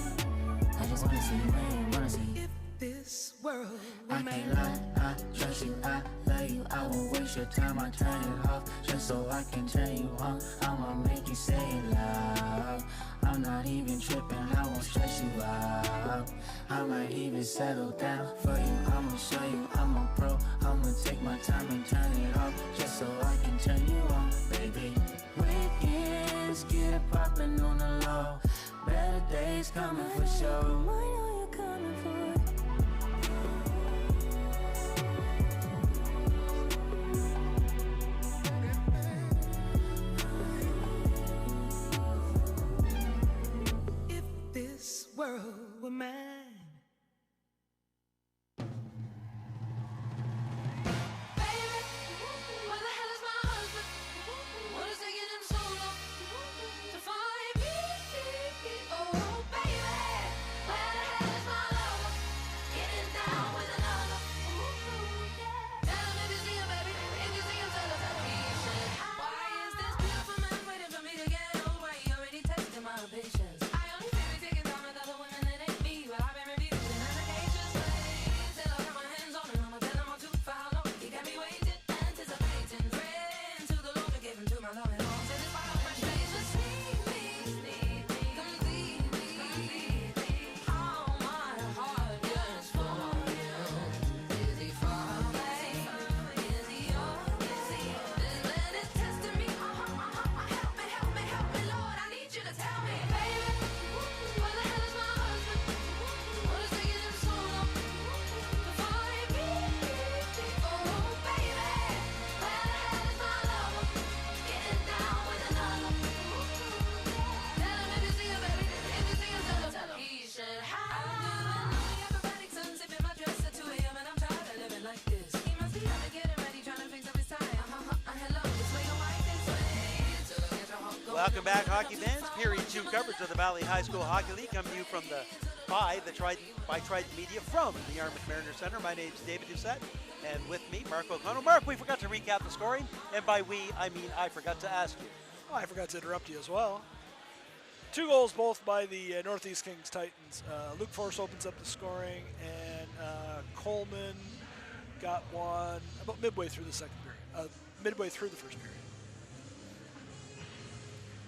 I just wanna see when you wanna see.
If this world were
I
mine.
can't lie, I trust you, I love you. I won't waste your time, I turn it off just so I can turn you on. I'ma make you say it loud. I'm not even tripping, I won't stress you out. I might even settle down for you. I'ma show you I'm a pro. I'ma take my time and turn it off just so I can turn you on, baby. Weekends, get it poppin' on the low. Better days coming for sure.
I know you're coming for it.
If this world were mine.
Where the hell is my husband? What is taking him so long to find me? Oh, baby, where the hell is my lover?
Welcome back, hockey fans. Period 2 coverage of the Valley High School Hockey League coming to you from by Trident Media from the Yarmouth Mariners Center. My name's David Doucette, and with me, Mark O'Connell. Mark, we forgot to recap the scoring, and by we, I mean I forgot to ask you.
Oh, I forgot to interrupt you as well. 2 goals both by the Northeast Kings Titans. Luke Force opens up the scoring, and Coleman got one about midway through the second period, midway through the first period.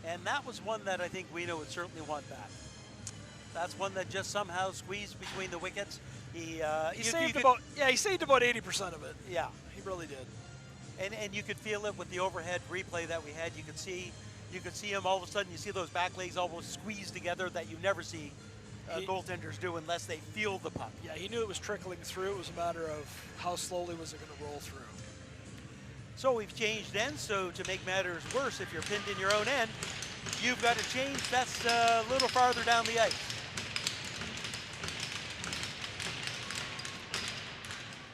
And that was one that I think Guino would certainly want back. That's one that just somehow squeezed between the wickets. He
saved about 80% of it.
Yeah,
he really did.
And you could feel it with the overhead replay that we had. You could see him all of a sudden. You see those back legs almost squeezed together that you never see goaltenders do unless they feel the puck.
Yeah, he knew it was trickling through. It was a matter of how slowly was it going to roll through.
So we've changed ends, so to make matters worse, if you're pinned in your own end, you've got to change. That's a little farther down the ice.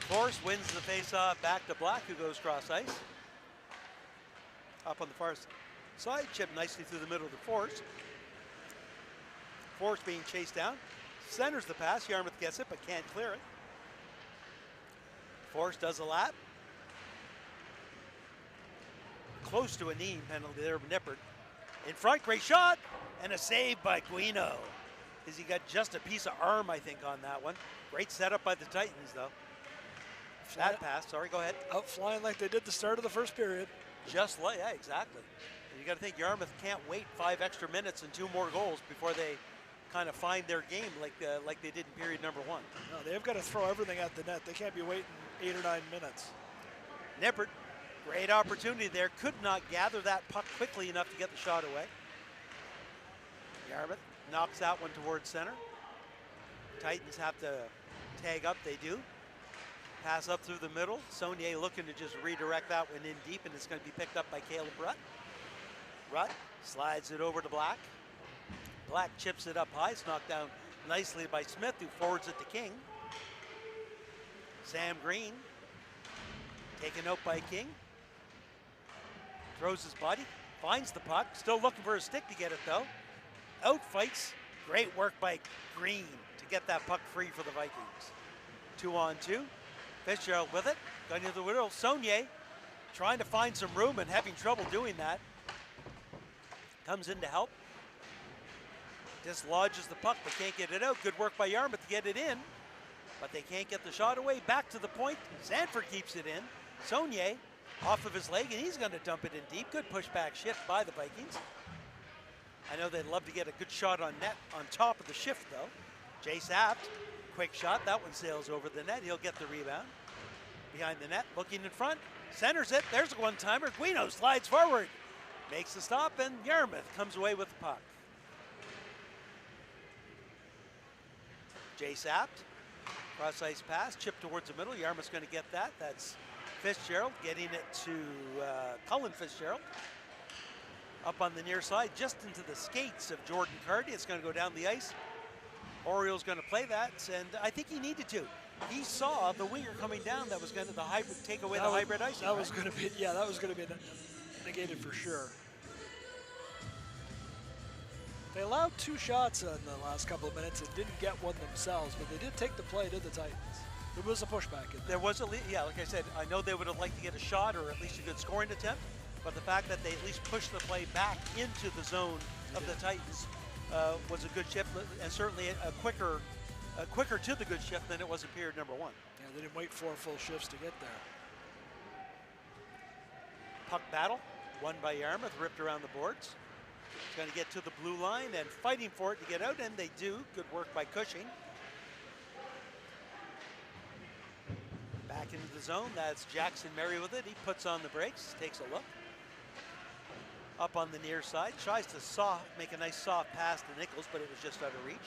Force wins the face-off back to Black, who goes cross ice. Up on the far side, chipped nicely through the middle of the Force. Force being chased down, centers the pass. Yarmouth gets it, but can't clear it. Force does a lap. Close to a knee penalty there, Nippert. In front, great shot, and a save by Guino. Because he got just a piece of arm, I think, on that one. Great setup by the Titans, though. That pass, sorry, go ahead.
Out flying like they did the start of the first period.
Just like, yeah, exactly. And you got to think Yarmouth can't wait 5 extra minutes and 2 more goals before they kind of find their game like they did in period number 1.
No, they've got to throw everything at the net. They can't be waiting 8 or 9 minutes.
Nippert, great opportunity there. Could not gather that puck quickly enough to get the shot away. Yarmouth knocks that one towards center. Titans have to tag up, they do. Pass up through the middle. Saunier looking to just redirect that one in deep, and it's going to be picked up by Caleb Rutt. Rutt slides it over to Black. Black chips it up high. It's knocked down nicely by Smith, who forwards it to King. Sam Green taken out by King. Throws his body, finds the puck. Still looking for a stick to get it, though. Outfights. Great work by Green to get that puck free for the Vikings. 2-on-2. Fitzgerald with it, going into the middle. Saunier trying to find some room and having trouble doing that. Comes in to help. Dislodges the puck, but can't get it out. Good work by Yarmouth to get it in, but they can't get the shot away. Back to the point. Sanford keeps it in. Saunier off of his leg, and he's going to dump it in deep. Good pushback shift by the Vikings. I know they'd love to get a good shot on net on top of the shift, though. Jace Apt. Quick shot, that one sails over the net. He'll get the rebound. Behind the net, looking in front, centers it. There's a one-timer. Guino slides forward, makes the stop, and Yarmouth comes away with the puck. Jace Apt, cross-ice pass, chip towards the middle. Yarmouth's going to get that. That's Fitzgerald getting it to Cullen Fitzgerald. Up on the near side, just into the skates of Jordan Carty. It's going to go down the ice. Orioles going to play that, and I think he needed to. He saw the winger coming down that was going to take away the hybrid icing.
That was going to be, yeah, that was going to be negated for sure. They allowed 2 shots in the last couple of minutes and didn't get one themselves, but they did take the play to the Titans. There was a pushback in there.
There was yeah, like I said, I know they would have liked to get a shot or at least a good scoring attempt, but the fact that they at least pushed the play back into the zone of the Titans was a good shift, and certainly a quicker to the good shift than it was in period number 1.
Yeah, they didn't wait 4 full shifts to get there.
Puck battle, won by Yarmouth, ripped around the boards. It's going to get to the blue line and fighting for it to get out, and they do. Good work by Cushing. Back into the zone, that's Jackson Murray with it. He puts on the brakes, takes a look. Up on the near side, tries to make a nice soft pass to Nichols, but it was just out of reach.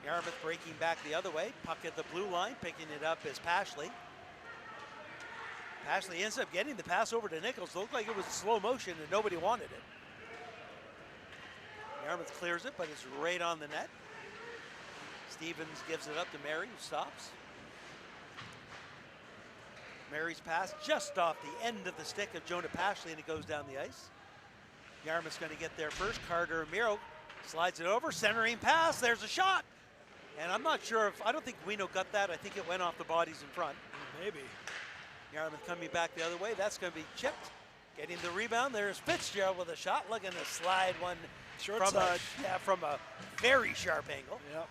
Yarmouth breaking back the other way. Puck at the blue line, picking it up is Pashley. Pashley ends up getting the pass over to Nichols. It looked like it was slow motion and nobody wanted it. Yarmouth clears it, but it's right on the net. Stevens gives it up to Mary, who stops. Mary's pass just off the end of the stick of Jonah Pashley, and it goes down the ice. Yarmouth's going to get there first. Carter Miro slides it over, centering pass. There's a shot. And I'm not sure if, I don't think Guino got that. I think it went off the bodies in front.
Maybe.
Yarmouth coming back the other way. That's going to be chipped. Getting the rebound. There's Fitzgerald with a shot. Looking to slide one
Short
from
side.
from a very sharp angle.
Yep.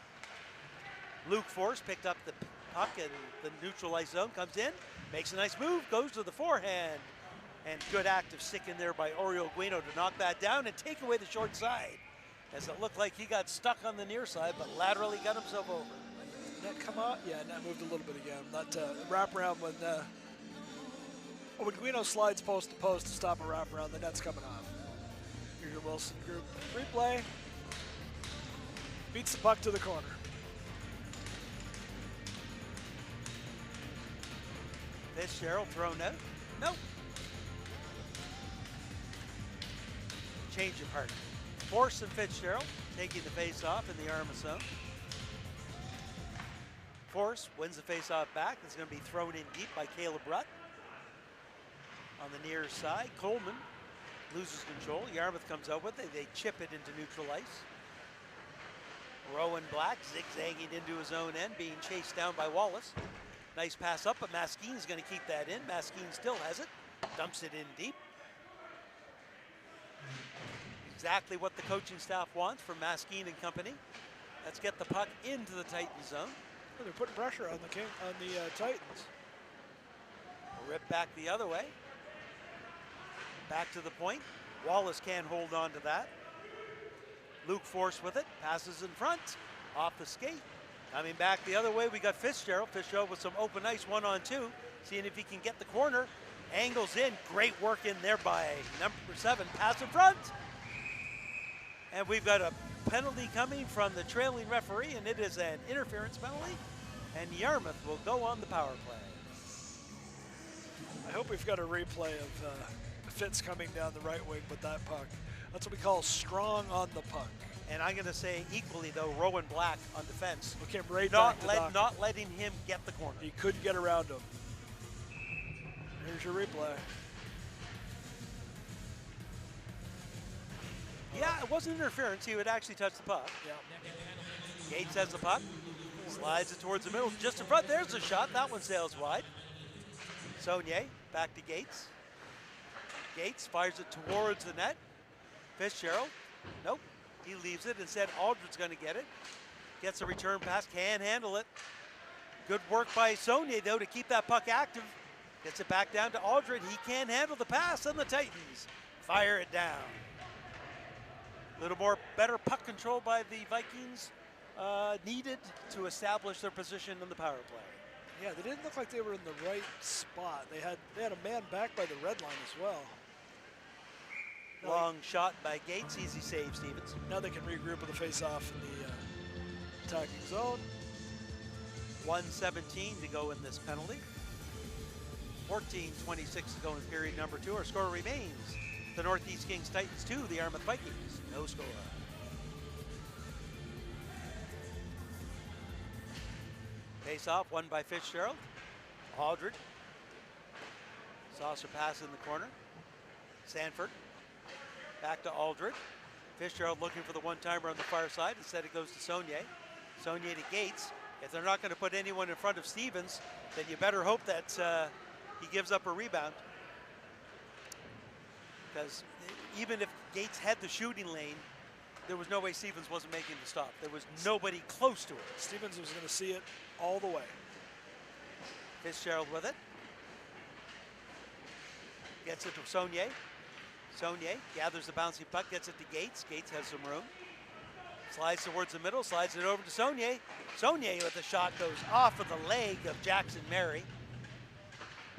Luke Force picked up the puck in the neutral ice zone. Comes in. Makes a nice move. Goes to the forehand. And good active stick in there by Oriol Guino to knock that down and take away the short side. As it looked like he got stuck on the near side, but laterally got himself over.
Net come out? Yeah, net moved a little bit again. That wraparound when Guino slides post to post to stop a wraparound, the net's coming off. Here's your Wilson group. Replay. Beats the puck to the corner.
Fitzgerald thrown out. Nope. Change of partner. Force and Fitzgerald taking the face-off in the Yarmouth zone. Force wins the face-off back. It's going to be thrown in deep by Caleb Rutt. On the near side, Coleman loses control. Yarmouth comes out with it. They chip it into neutral ice. Rowan Black zigzagging into his own end, being chased down by Wallace. Nice pass up, but Maskine's going to keep that in. Maskine still has it. Dumps it in deep. Exactly what the coaching staff wants from Maskine and company. Let's get the puck into the Titans zone.
Well, they're putting pressure on the Titans.
Rip back the other way. Back to the point. Wallace can't hold on to that. Luke Force with it. Passes in front. Off the skate. Coming back the other way, we got Fitzgerald. Fitzgerald with some open ice 1-on-2. Seeing if he can get the corner. Angles in. Great work in there by number 7. Pass in front. And we've got a penalty coming from the trailing referee, and it is an interference penalty. And Yarmouth will go on the power play.
I hope we've got a replay of Fitz coming down the right wing with that puck. That's what we call strong on the puck.
And I'm going to say equally, though, Rowan Black on defense.
We came right back to
not letting him get the corner.
He couldn't get around him. Here's your replay.
Yeah, it wasn't interference. He would actually touch the puck.
Yeah.
Gates has the puck. Slides it towards the middle. Just in front, there's a shot. That one sails wide. Saunier back to Gates. Gates fires it towards the net. Fitzgerald, nope. He leaves it. Instead, Aldred's going to get it. Gets a return pass, can't handle it. Good work by Saunier, though, to keep that puck active. Gets it back down to Aldred. He can't handle the pass, and the Titans fire it down. A little more better puck control by the Vikings needed to establish their position in the power play.
Yeah, they didn't look like they were in the right spot. They had a man back by the red line as well.
Long shot by Gates, easy save, Stevens.
Now they can regroup with the face-off in the attacking zone.
1:17 to go in this penalty. 14:26 to go in period number 2. Our score remains the Northeast Kings Titans 2, the Yarmouth Vikings no score. Face-off won by Fitzgerald. Aldred. Saucer pass in the corner. Sanford. Back to Aldred. Fitzgerald looking for the one-timer on the far side. Instead it goes to Saunier. Saunier to Gates. If they're not going to put anyone in front of Stevens, then you better hope that he gives up a rebound. Because even if Gates had the shooting lane, there was no way Stevens wasn't making the stop. There was nobody close to it.
Stevens was going to see it all the way.
Fitzgerald with it. Gets it to Saunier. Saunier gathers the bouncing puck, gets it to Gates. Gates has some room. Slides towards the middle, slides it over to Saunier. Saunier with the shot goes off of the leg of Jackson Mary.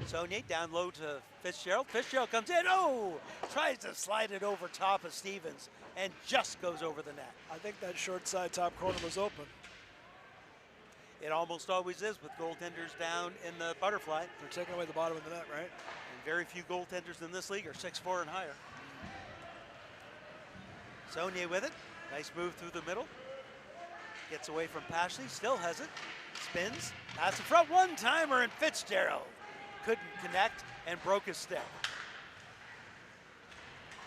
Saunier down low to Fitzgerald. Fitzgerald comes in, tries to slide it over top of Stevens and just goes over the net.
I think that short side top corner was open.
It almost always is with goaltenders down in the butterfly.
They're taking away the bottom of the net, right?
And very few goaltenders in this league are 6'4" and higher. Saunier with it. Nice move through the middle. Gets away from Pashley, still has it. Spins, pass in front, one-timer, and Fitzgerald couldn't connect and broke his stick.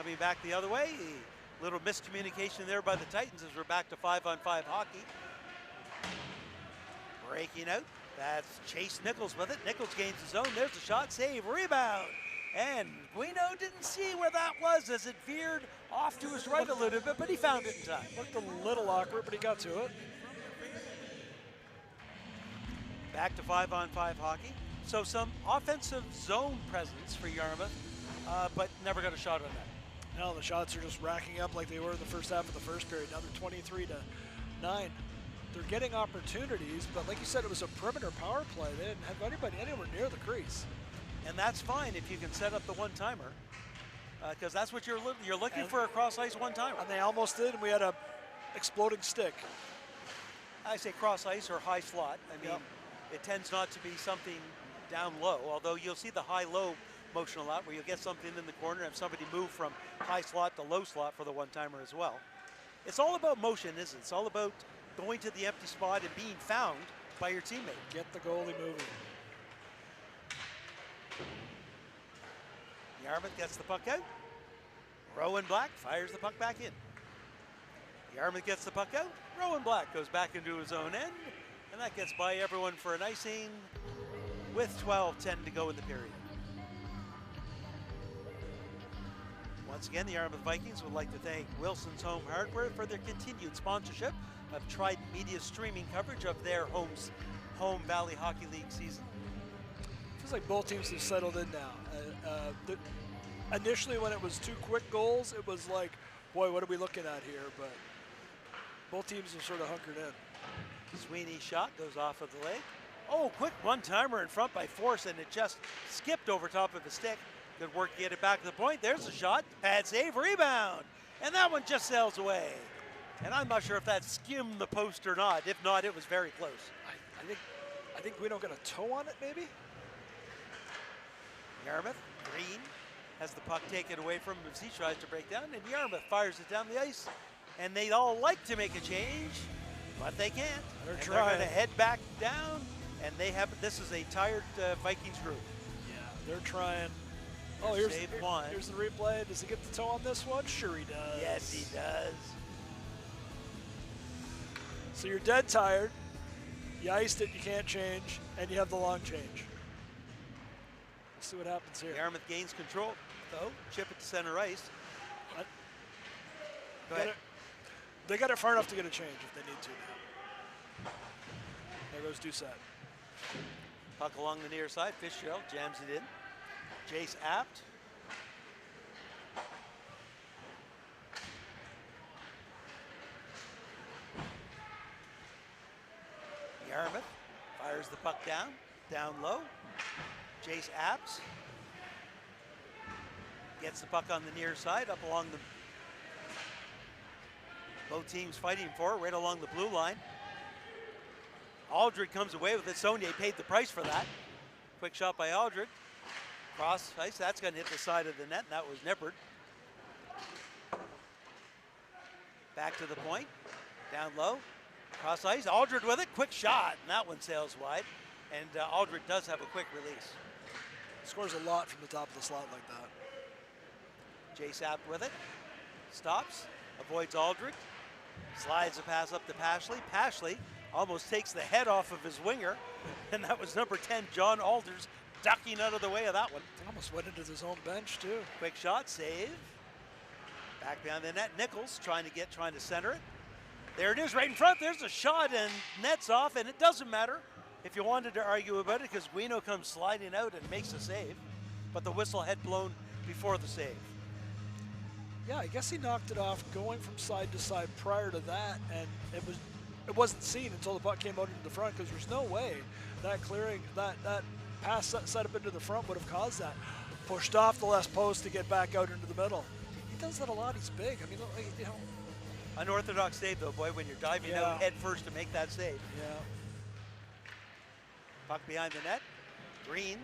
Coming back the other way. Little miscommunication there by the Titans as we're back to 5-on-5 hockey. Breaking out. That's Chase Nichols with it. Nichols gains his own. There's the shot, save, rebound. And Guino didn't see where that was as it veered off to his right a little bit, but he found it in time.
Looked a little awkward, but he got to it.
Back to 5-on-5 hockey. So some offensive zone presence for Yarmouth, but never got a shot on that.
Now the shots are just racking up like they were in the first half of the first period. Now they're 23-9. They're getting opportunities, but like you said, it was a perimeter power play. They didn't have anybody anywhere near the crease.
And that's fine if you can set up the one-timer, because that's what you're looking for, a cross-ice one-timer.
And they almost did, and we had a exploding stick.
I say cross-ice or high slot. I mean, it tends not to be something down low, although you'll see the high-low motion a lot where you'll get something in the corner and have somebody move from high slot to low slot for the one-timer as well. It's all about motion, isn't it? It's all about going to the empty spot and being found by your teammate.
Get the goalie moving.
Yarmouth gets the puck out. Rowan Black fires the puck back in. Yarmouth gets the puck out. Rowan Black goes back into his own end, and that gets by everyone for an icing with 12:10 to go in the period. Once again, the Yarmouth Vikings would like to thank Wilson's Home Hardware for their continued sponsorship of Trident Media's streaming coverage of their home Valley Hockey League season.
Feels like both teams have settled in now. Initially, when it was 2 quick goals, it was like, boy, what are we looking at here? But both teams have sort of hunkered in.
Sweeney's shot goes off of the leg. Oh, quick one-timer in front by Force, and it just skipped over top of his stick. Good work to get it back to the point. There's the shot. Pad save, rebound. And that one just sails away. And I'm not sure if that skimmed the post or not. If not, it was very close.
I think we don't get a toe on it, maybe?
Yarmouth, Green has the puck taken away from him as he tries to break down, and Yarmouth fires it down the ice. And they all like to make a change, but they can't.
They're
and
trying.
They're going to head back down, and they have. This is a tired Vikings group.
Yeah, they're trying. Oh, here's
one.
Here's the replay. Does he get the toe on this one? Sure he does.
Yes, he does.
So you're dead tired. You iced it, you can't change, and you have the long change. Let's see what happens here.
Yarmouth gains control, though. Chip it to center ice. Go ahead.
They got it far enough to get a change if they need to now. There goes Doucette.
Puck along the near side. Fitzgerald jams it in. Jace Apt. Yarmouth fires the puck down low. Jace Apps gets the puck on the near side, up along the, both teams fighting for it, right along the blue line. Aldred comes away with it. Saunier paid the price for that. Quick shot by Aldred. Cross ice, that's going to hit the side of the net, and that was Nippert. Back to the point, down low. Cross ice, Aldred with it, quick shot, and that one sails wide. And Aldred does have a quick release.
Scores a lot from the top of the slot like that.
Jace Apt with it, stops, avoids Aldred, slides a pass up to Pashley. Pashley almost takes the head off of his winger, and that was number 10, John Alders, ducking out of the way of that one.
Almost went into his own bench too.
Quick shot, save. Back behind the net, Nichols trying to center it. There it is right in front. There's a shot and net's off, and it doesn't matter if you wanted to argue about it because Guino comes sliding out and makes a save, but the whistle had blown before the save.
Yeah, I guess he knocked it off going from side to side prior to that, and it wasn't seen until the puck came out into the front because there's no way that clearing, that pass set up into the front would have caused that. Pushed off the left post to get back out into the middle. He does that a lot. He's big. I mean, you know.
Unorthodox save though, boy, when you're diving out head first to make that save.
Yeah.
Puck behind the net. Green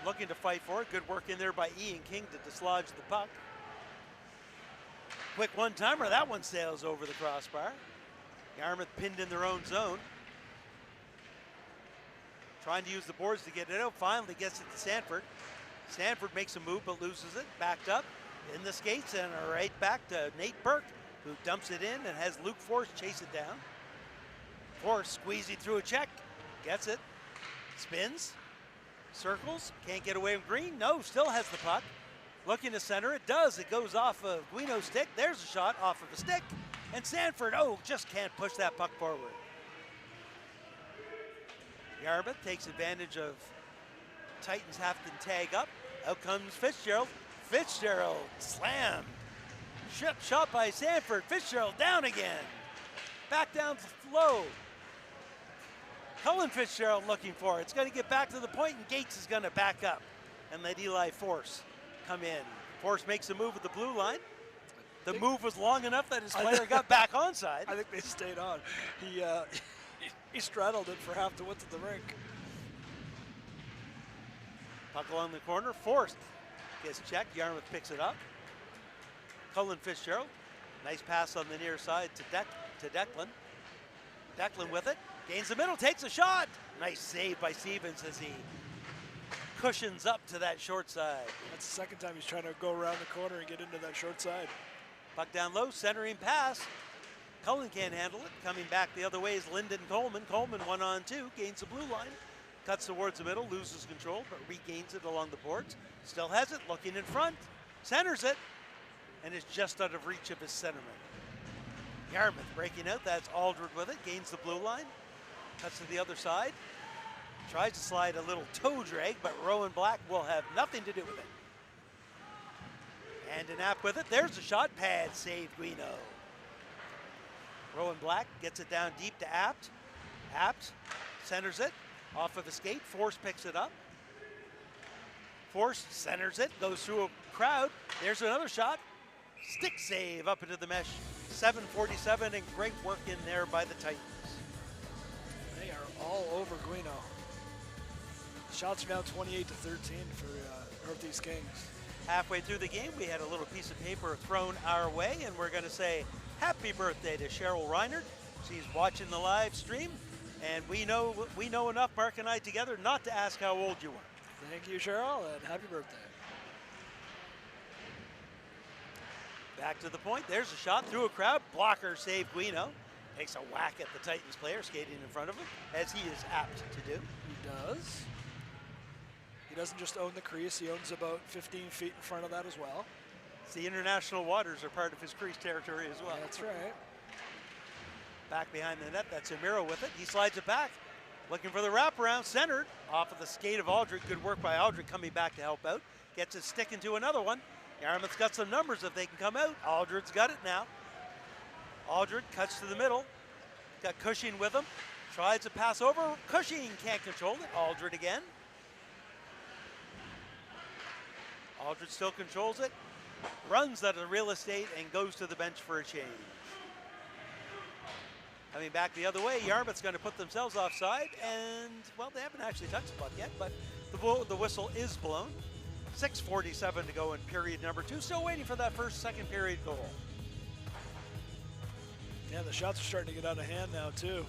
looking to fight for it. Good work in there by Ian King to dislodge the puck. Quick one-timer. That one sails over the crossbar. Yarmouth pinned in their own zone. Trying to use the boards to get it out. Finally gets it to Sanford. Sanford makes a move but loses it. Backed up. in the skates and right back to Nate Burke, who dumps it in and has Luke Force chase it down. Force squeezing through a check, gets it, spins, circles, can't get away from Green. No, still has the puck. Looking to center, it does. It goes off of Guino's stick. There's a shot off of a stick. And Sanford, just can't push that puck forward. Yarmouth takes advantage of Titans have to tag up. Out comes Fitzgerald. Fitzgerald slammed. Shot by Sanford. Fitzgerald down again. Back down low. Cullen Fitzgerald looking for it. It's going to get back to the point, and Gates is going to back up and let Eli Force come in. Force makes a move at the blue line. The move was long enough that his player got back onside.
I think they stayed on. He straddled it for half the width of the rink.
Puck along the corner. Force gets checked. Yarmouth picks it up. Cullen Fitzgerald. Nice pass on the near side to Declan. Declan with it. Gains the middle, takes a shot. Nice save by Stevens as he cushions up to that short side.
That's the second time he's trying to go around the corner and get into that short side.
Puck down low, centering pass. Cullen can't handle it. Coming back the other way is Lyndon Coleman. Coleman 1-on-2, gains the blue line. Cuts towards the middle, loses control, but regains it along the boards. Still has it, looking in front. Centers it, and is just out of reach of his centerman. Yarmouth breaking out, that's Aldred with it. Gains the blue line. Cuts to the other side. Tries to slide a little toe drag, but Rowan Black will have nothing to do with it. And an app with it. There's a shot. Pad save Guino. Rowan Black gets it down deep to Apt. Apt centers it off of the skate. Force picks it up. Force centers it. Goes through a crowd. There's another shot. Stick save up into the mesh. 7:47 and great work in there by the Titans.
They are all over Guino. Shots are now 28-13 for Northeast Kings.
Halfway through the game, we had a little piece of paper thrown our way, and we're going to say happy birthday to Cheryl Reinert. She's watching the live stream, and we know enough, Mark and I together, not to ask how old you are.
Thank you, Cheryl, and happy birthday.
Back to the point. There's a shot through a crowd. Blocker save Guino. Takes a whack at the Titans player skating in front of him, as he is apt to do.
He does. He doesn't just own the crease, he owns about 15 feet in front of that as well.
The international waters are part of his crease territory as well.
That's right.
Back behind the net, that's Amiro with it. He slides it back, looking for the wraparound, centered off of the skate of Aldred. Good work by Aldred coming back to help out. Gets his stick into another one. Yarmouth's got some numbers if they can come out. Aldred's got it now. Aldred cuts to the middle. Got Cushing with him. Tries to pass over. Cushing can't control it. Aldred again. Aldred still controls it. Runs out of real estate and goes to the bench for a change. Coming back the other way, Yarmouth's going to put themselves offside, and, well, they haven't actually touched the puck yet, but the whistle is blown. 6:47 to go in period number 2. Still waiting for that second period goal.
Yeah, the shots are starting to get out of hand now, too.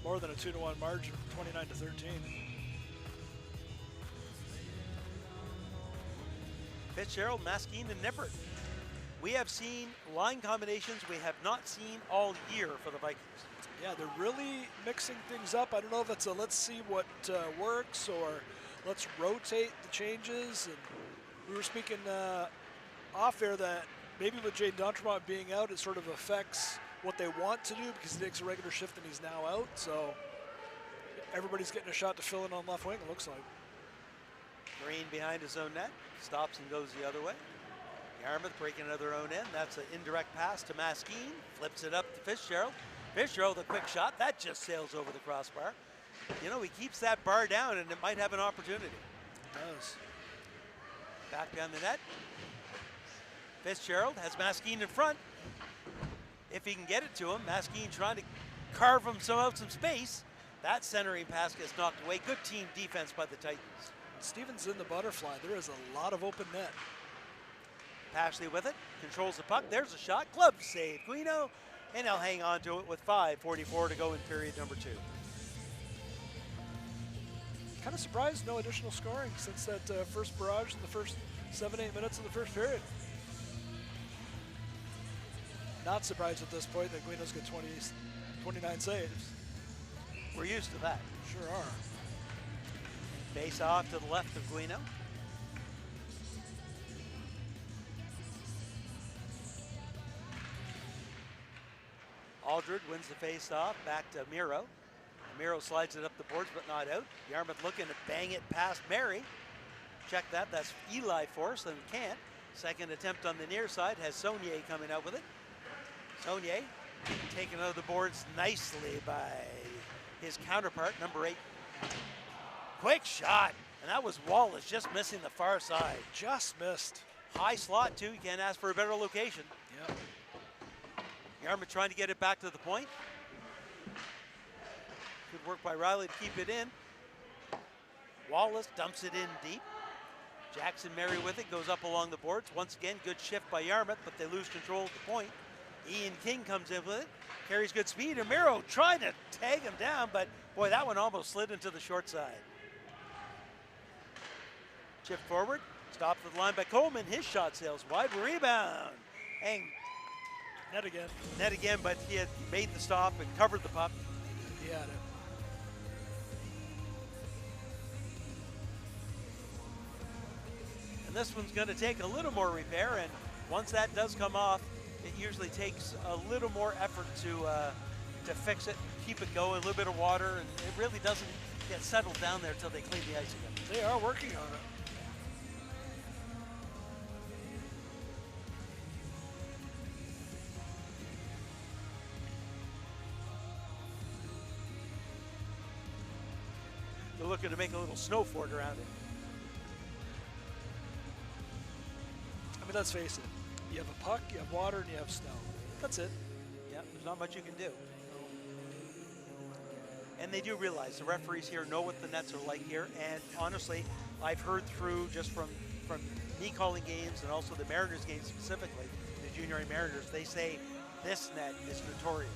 More than a 2-1 margin, 29-13.
Fitzgerald, Maskeen, and Nippert. We have seen line combinations we have not seen all year for the Vikings.
Yeah, they're really mixing things up. I don't know if it's a let's see what works or let's rotate the changes. And we were speaking off air that maybe with Jane D'Entremont being out, it sort of affects what they want to do because he takes a regular shift and he's now out. So everybody's getting a shot to fill in on left wing, it looks like.
Green behind his own net, stops and goes the other way. Yarmouth breaking another own end. That's an indirect pass to Maskeen. Flips it up to Fitzgerald. Fitzgerald, a quick shot. That just sails over the crossbar. You know, he keeps that bar down and it might have an opportunity.
It does.
Back down the net. Fitzgerald has Maskeen in front. If he can get it to him, Maskeen trying to carve himself out some space. That centering pass gets knocked away. Good team defense by the Titans.
Stevens in the butterfly. There is a lot of open net.
Pashley with it, controls the puck. There's a shot, glove save, Guino, and he'll hang on to it with 5:44 to go in period number 2.
Kind of surprised no additional scoring since that first barrage in the first 7-8 minutes of the first period. not surprised at this point that Guino's got 29 saves.
We're used to that.
Sure are.
Face off to the left of Guino. Aldred wins the face-off, back to Miro. Miro slides it up the boards, but not out. Yarmouth looking to bang it past Mary. Check that, that's Eli Force, and can't. Second attempt on the near side, has Saunier coming out with it. Saunier taken out of the boards nicely by his counterpart, number 8. Quick shot, and that was Wallace just missing the far side.
Just missed.
High slot too, you can't ask for a better location.
Yep.
Yarmouth trying to get it back to the point. Good work by Riley to keep it in. Wallace dumps it in deep. Jackson Mary with it, goes up along the boards. Once again, good shift by Yarmouth, but they lose control at the point. Ian King comes in with it, carries good speed. And Miro tried to tag him down, but boy, that one almost slid into the short side. Chip forward, stopped at the line by Coleman. His shot sails wide, rebound. And
Net again.
net again, but he had made the stop and covered the puck.
He had it.
And this one's going to take a little more repair, and once that does come off, it usually takes a little more effort to fix it, keep it going, a little bit of water, and it really doesn't get settled down there until they clean the ice again.
They are working on it.
They're looking to make a little snow fort around it.
I mean, let's face it. You have a puck, you have water, and you have snow. That's it.
Yeah, there's not much you can do. And they do realize the referees here know what the nets are like here. And honestly, I've heard through just from me calling games and also the Mariners games specifically, the junior A Mariners, they say this net is notorious.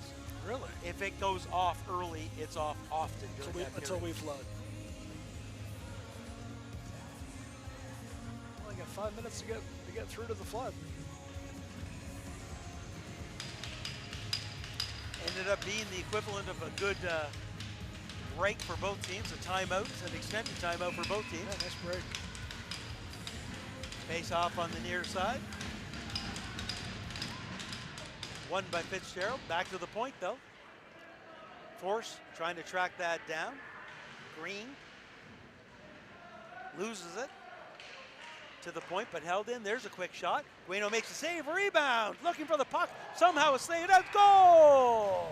Really?
If it goes off early, it's off often during that
Until
period.
we flood. Only got 5 minutes to get through to the flood.
Ended up being the equivalent of a good break for both teams, a timeout, an extended timeout for both teams.
Yeah, nice break.
Face off on the near side. Won by Fitzgerald. Back to the point though. Force trying to track that down. Green loses it to the point, but held in. There's a quick shot. Guino makes a save, rebound, looking for the puck. Somehow it's laid out, goal!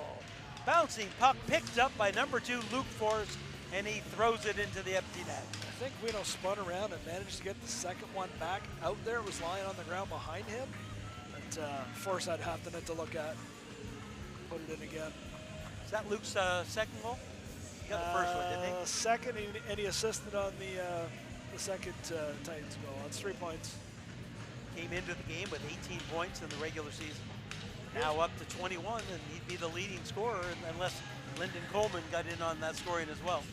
Bouncing puck picked up by number 2, Luke Force, and he throws it into the empty net.
I think Guino spun around and managed to get the second one back out there. It was lying on the ground behind him. But Force had half the net to look at. Put it in again.
Is that Luke's second goal? He got the first one, didn't he?
Second, and he assisted on the second Titans goal. That's 3 points.
Came into the game with 18 points in the regular season. Now up to 21, and he'd be the leading scorer unless Lyndon Coleman got in on that scoring as well.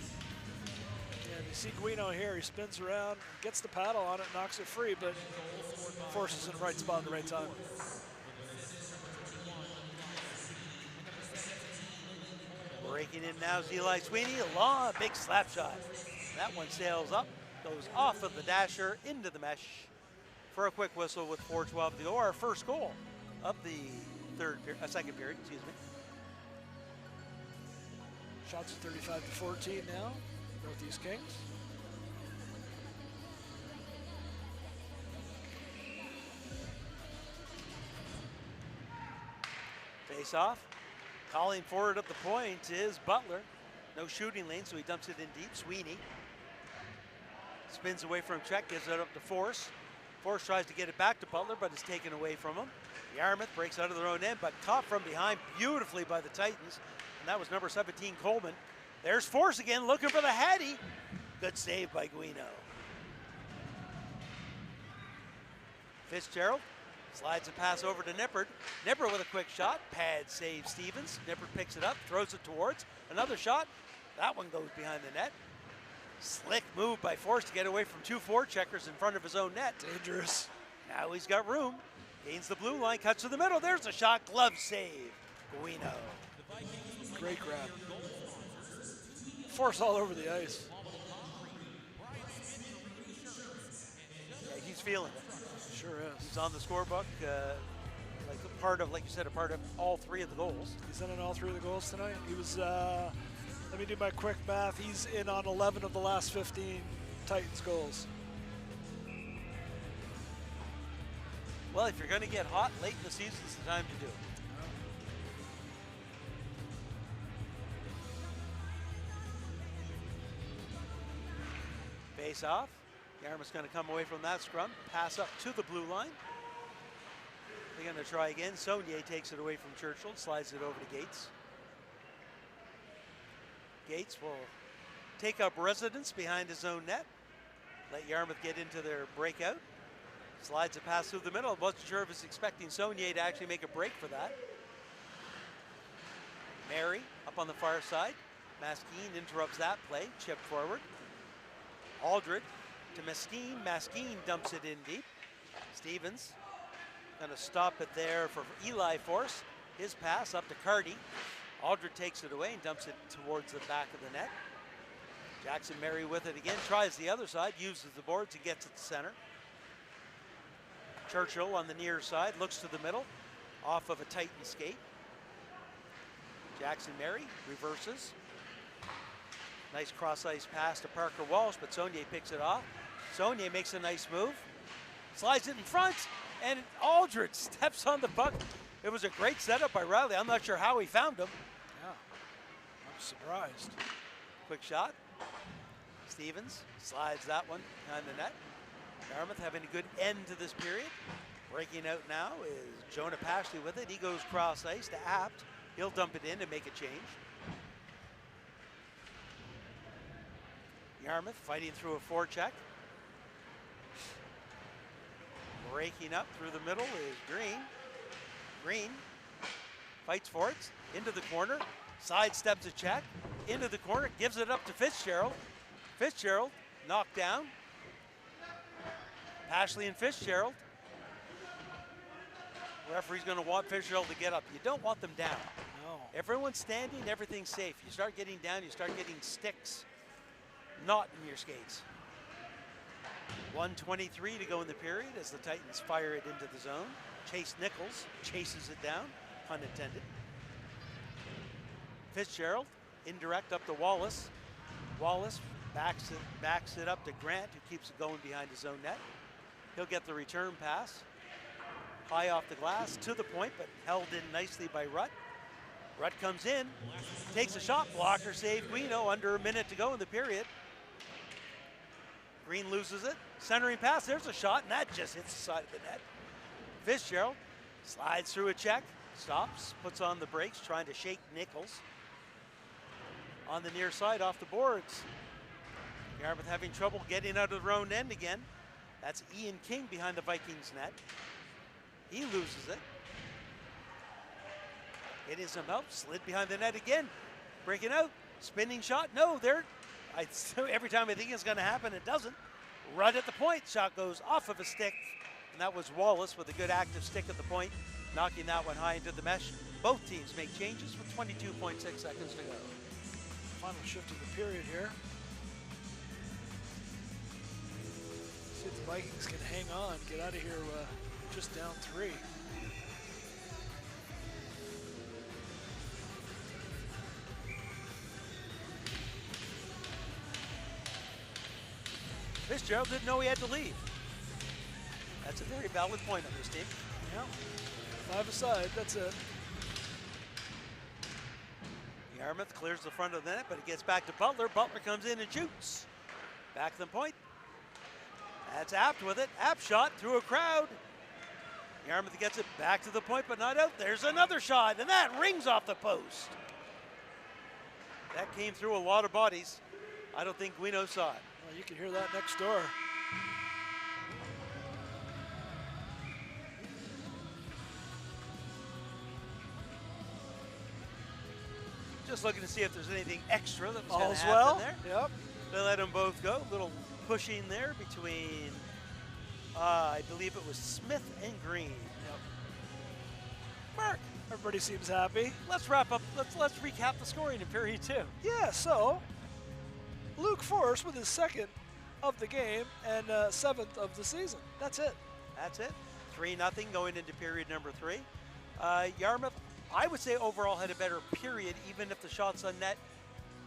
Yeah, you see Guino here. He spins around, gets the paddle on it, knocks it free, but Force is in the right spot at the right time.
Breaking in now is Eli Sweeney, a long, big slap shot. That one sails up, goes off of the dasher into the mesh for a quick whistle with 4:12 to go. Our first goal of the second period, excuse me.
Shots at 35-14 now, Northeast Kings.
Face off. Calling forward at the point is Butler. No shooting lane, so he dumps it in deep. Sweeney spins away from check, gives it up to Force. Force tries to get it back to Butler, but it's taken away from him. Yarmouth breaks out of their own end, but caught from behind beautifully by the Titans. And that was number 17, Coleman. There's Force again, looking for the Hattie. Good save by Guino. Fitzgerald slides a pass over to Nippert. Nippert with a quick shot. Pad saves Stevens. Nippert picks it up, throws it towards. Another shot. That one goes behind the net. Slick move by Force to get away from 2 forecheckers in front of his own net.
Dangerous.
Now he's got room. Gains the blue line, cuts to the middle. There's a shot, glove save. Guino.
Great grab. Force all over the ice.
Yeah, he's feeling it.
Sure is.
He's on the scorebook, like a part of, like you said, a part of all 3 of the goals.
He's in on all 3 of the goals tonight. He was, let me do my quick math. He's in on 11 of the last 15 Titans goals.
Well, if you're going to get hot late in the season, it's the time to do it. Face off. Yarmouth's going to come away from that scrum, pass up to the blue line. They're going to try again. Saunier takes it away from Churchill, slides it over to Gates. Gates will take up residence behind his own net. Let Yarmouth get into their breakout. Slides a pass through the middle. Wasn't sure if he was expecting Saunier to actually make a break for that. Mary up on the far side. Maskeen interrupts that play. Chip forward. Aldred to Maskeen. Maskeen dumps it in deep. Stevens going to stop it there for Eli Force. His pass up to Carty. Aldred takes it away and dumps it towards the back of the net. Jackson Mary with it again. Tries the other side. Uses the boards and gets it to center. Churchill on the near side, looks to the middle, off of a Titan skate. Jackson Mary reverses. Nice cross-ice pass to Parker Walsh, but Saunier picks it off. Saunier makes a nice move, slides it in front, and Aldred steps on the puck. It was a great setup by Riley. I'm not sure how he found him.
Yeah, I'm surprised.
Quick shot. Stevens slides that one behind the net. Yarmouth having a good end to this period. Breaking out now is Jonah Pashley with it. He goes cross ice to Apt. He'll dump it in to make a change. Yarmouth fighting through a forecheck. Breaking up through the middle is Green. Green fights for it, into the corner, sidesteps a check, into the corner, gives it up to Fitzgerald. Fitzgerald knocked down. Pashley and Fitzgerald. Referee's going to want Fitzgerald to get up. You don't want them down.
No.
Everyone's standing, everything's safe. You start getting down, you start getting sticks, not in your skates. 1:23 to go in the period as the Titans fire it into the zone. Chase Nichols chases it down, pun intended. Fitzgerald, indirect up to Wallace. Wallace backs it up to Grant, who keeps it going behind his own net. He'll get the return pass. High off the glass, to the point, but held in nicely by Rutt. Rutt comes in, takes a shot, blocker save Guino, under a minute to go in the period. Green loses it, centering pass, there's a shot, and that just hits the side of the net. Fitzgerald slides through a check, stops, puts on the brakes, trying to shake Nichols. On the near side, off the boards. Yarmouth having trouble getting out of their own end again. That's Ian King behind the Vikings net. He loses it. Getting some help, slid behind the net again. Breaking out, spinning shot, no, there. Every time I think it's gonna happen, it doesn't. Right at the point, shot goes off of a stick, and that was Wallace with a good active stick at the point, knocking that one high into the mesh. Both teams make changes with 22.6 seconds to go.
Final shift of the period here. See if the Vikings can hang on, get out of here just down 3.
Fitzgerald didn't know he had to leave. That's a very valid point on this team.
Yeah, 5 aside, that's it.
Yarmouth clears the front of the net, but it gets back to Butler. Butler comes in and shoots. Back to the point. That's Apt with it. Apt shot through a crowd. Yarmouth gets it back to the point, but not out. There's another shot, and that rings off the post. That came through a lot of bodies. I don't think Guino saw it.
Well, you can hear that next door.
Just looking to see if there's anything extra that was going
All's
to happen
well.
there.
Yep.
They let them both go. A little pushing there between, I believe it was Smith and Green.
Yep. Everybody seems happy.
Let's wrap up. Let's recap the scoring in period 2.
Yeah, so Luke Force with his 2nd of the game and 7th of the season. That's it.
That's it. 3-0 going into period number 3. Yarmouth, I would say overall had a better period, even if the shots on net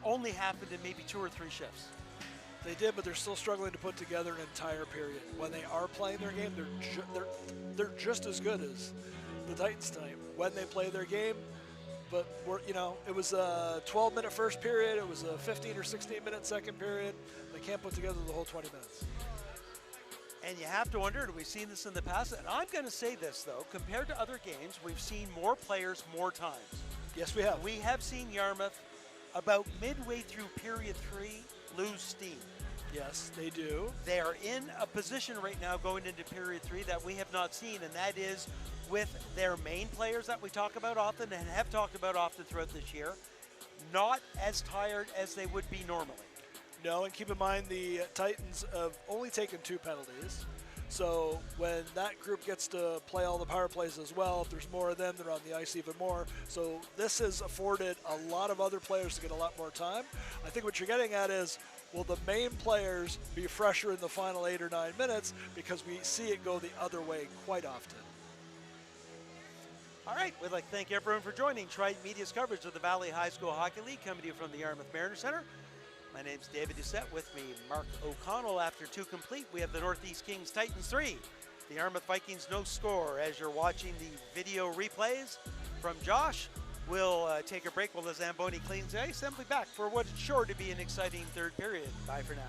only happened in maybe 2 or 3 shifts.
They did, but they're still struggling to put together an entire period. When they are playing their game, they're just as good as the Titans tonight when they play their game. But it was a 12-minute first period. It was a 15 or 16-minute second period. They can't put together the whole 20 minutes.
And you have to wonder, have we seen this in the past? And I'm going to say this, though. Compared to other games, we've seen more players more times.
Yes, we have.
We have seen Yarmouth about midway through period 3 lose steam.
Yes, they do.
They are in a position right now going into period 3 that we have not seen, and that is with their main players that we talk about often and have talked about often throughout this year, not as tired as they would be normally.
No, and keep in mind the Titans have only taken 2 penalties. So when that group gets to play all the power plays as well, if there's more of them, they're on the ice even more. So this has afforded a lot of other players to get a lot more time. I think what you're getting at is, will the main players be fresher in the final 8 or 9 minutes, because we see it go the other way quite often.
All right, we'd like to thank everyone for joining Trident Media's coverage of the Valley High School Hockey League, coming to you from the Yarmouth Mariner Center. My name's David Doucette. With me, Mark O'Connell. After 2 complete, we have the Northeast Kings Titans 3. The Yarmouth Vikings no score. As you're watching the video replays from Josh, we'll take a break while the Zamboni cleans the ice. Then be back for what is sure to be an exciting 3rd period. Bye for now.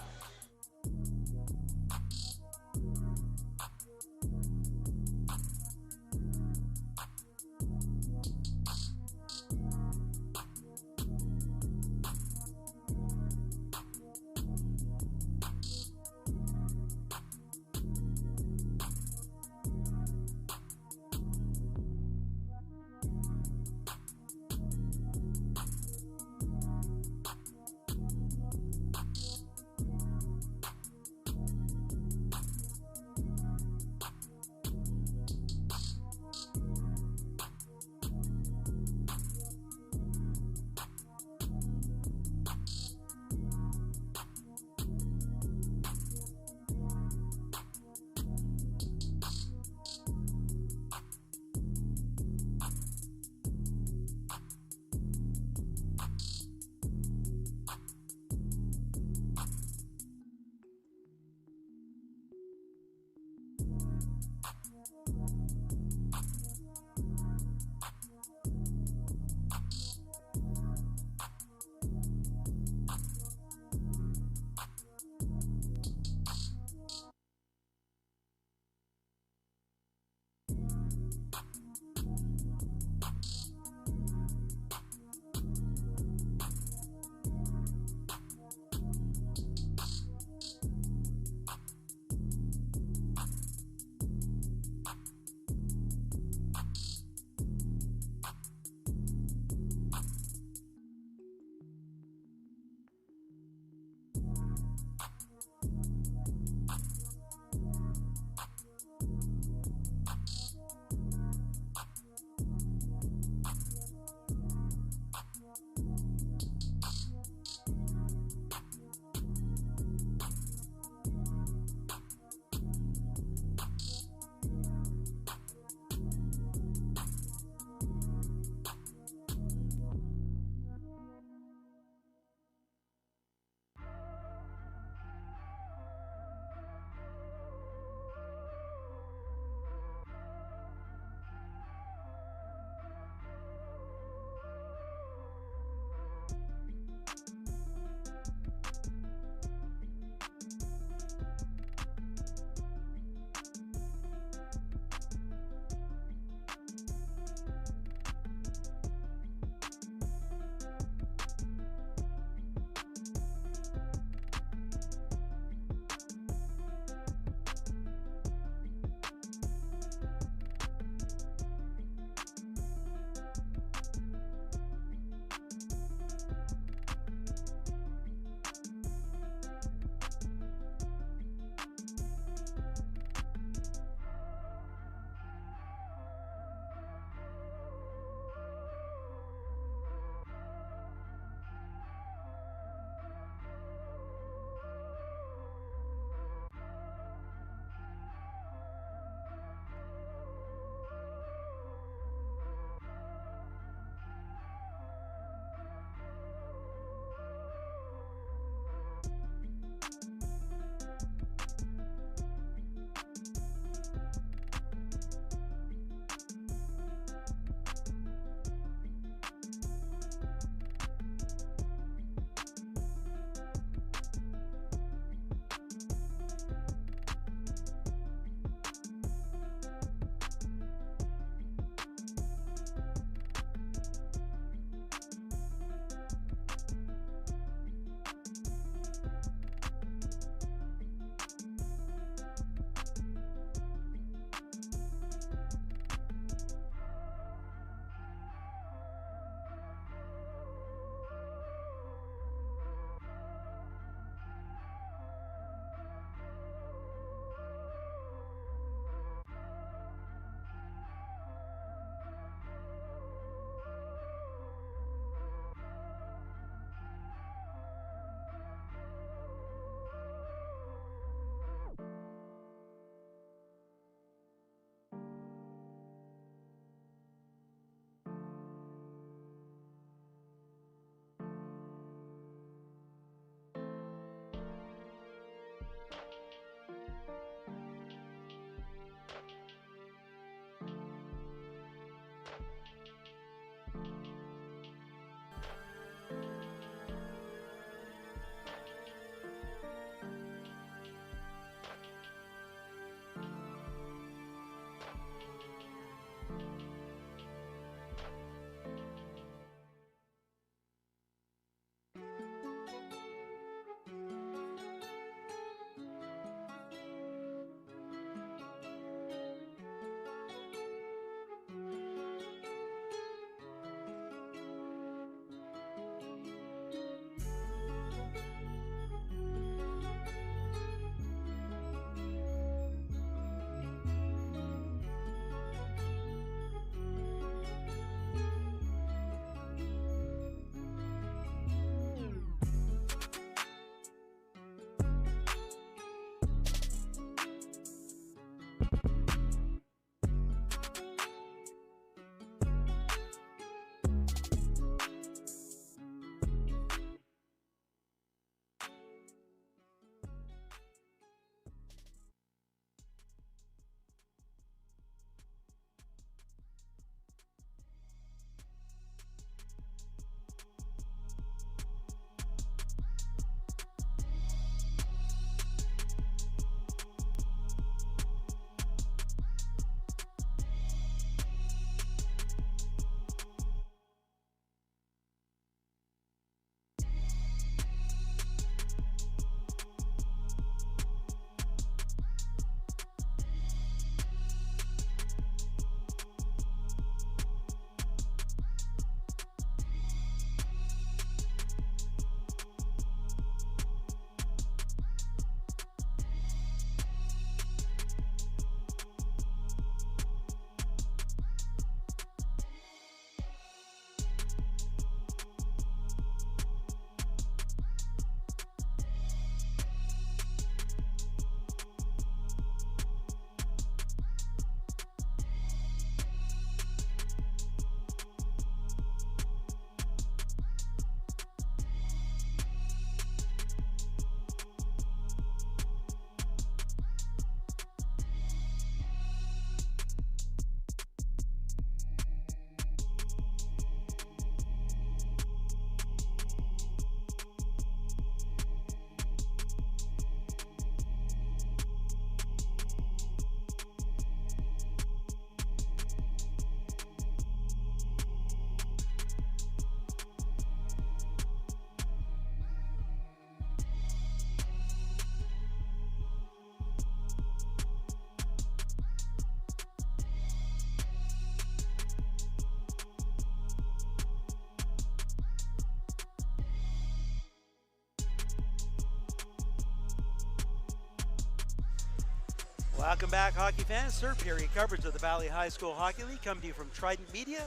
Welcome back, hockey fans. Third period coverage of the Valley High School Hockey League coming to you from Trident Media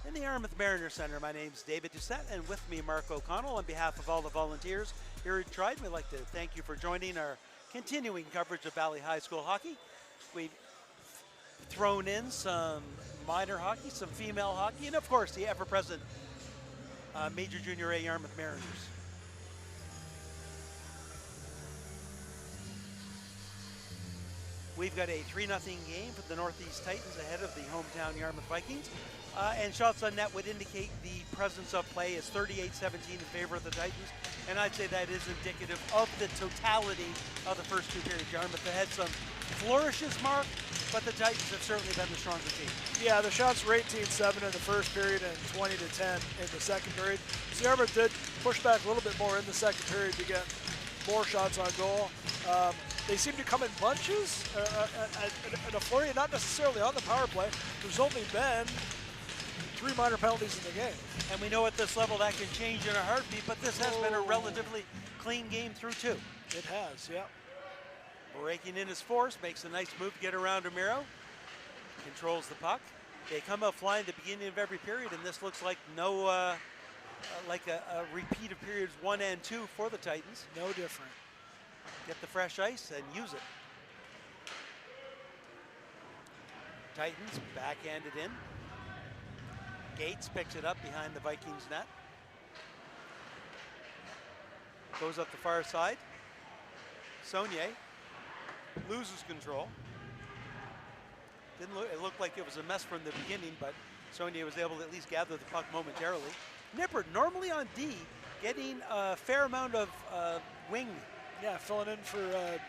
in the Yarmouth Mariner Center. My name is David Doucette, and with me, Mark O'Connell. On behalf of all the volunteers here at Trident, we'd like to thank you for joining our continuing coverage of Valley High School hockey. We've thrown in some minor hockey, some female hockey, and of course, the ever-present Major Junior A Yarmouth Mariners. We've got a 3-0 game for the Northeast Titans ahead of the hometown Yarmouth Vikings. And shots on net would indicate the presence of play is 38-17 in favor of the Titans. And I'd say that is indicative of the totality of the first two periods. Yarmouth had some flourishes, Mark, but the Titans have certainly been the stronger team.
Yeah, the shots were 18-7 in the first period and 20-10 in the second period. So Yarmouth did push back a little bit more in the second period to get more shots on goal. They seem to come in bunches, in a flurry, not necessarily on the power play. There's only been 3 minor penalties in the game.
And we know at this level that can change in a heartbeat, but this has been a relatively clean game through 2.
It has, yeah.
Breaking in his force, makes a nice move to get around Ramiro. Controls the puck. They come out flying at the beginning of every period, and this looks like no, like a repeat of periods 1 and 2 for the Titans.
No different.
Get the fresh ice and use it. Titans backhanded in. Gates picks it up behind the Vikings net. Goes up the far side. Saunier loses control. It looked like it was a mess from the beginning, but Saunier was able to at least gather the puck momentarily. Nippert, normally on D, getting a fair amount of wing.
Yeah, filling in for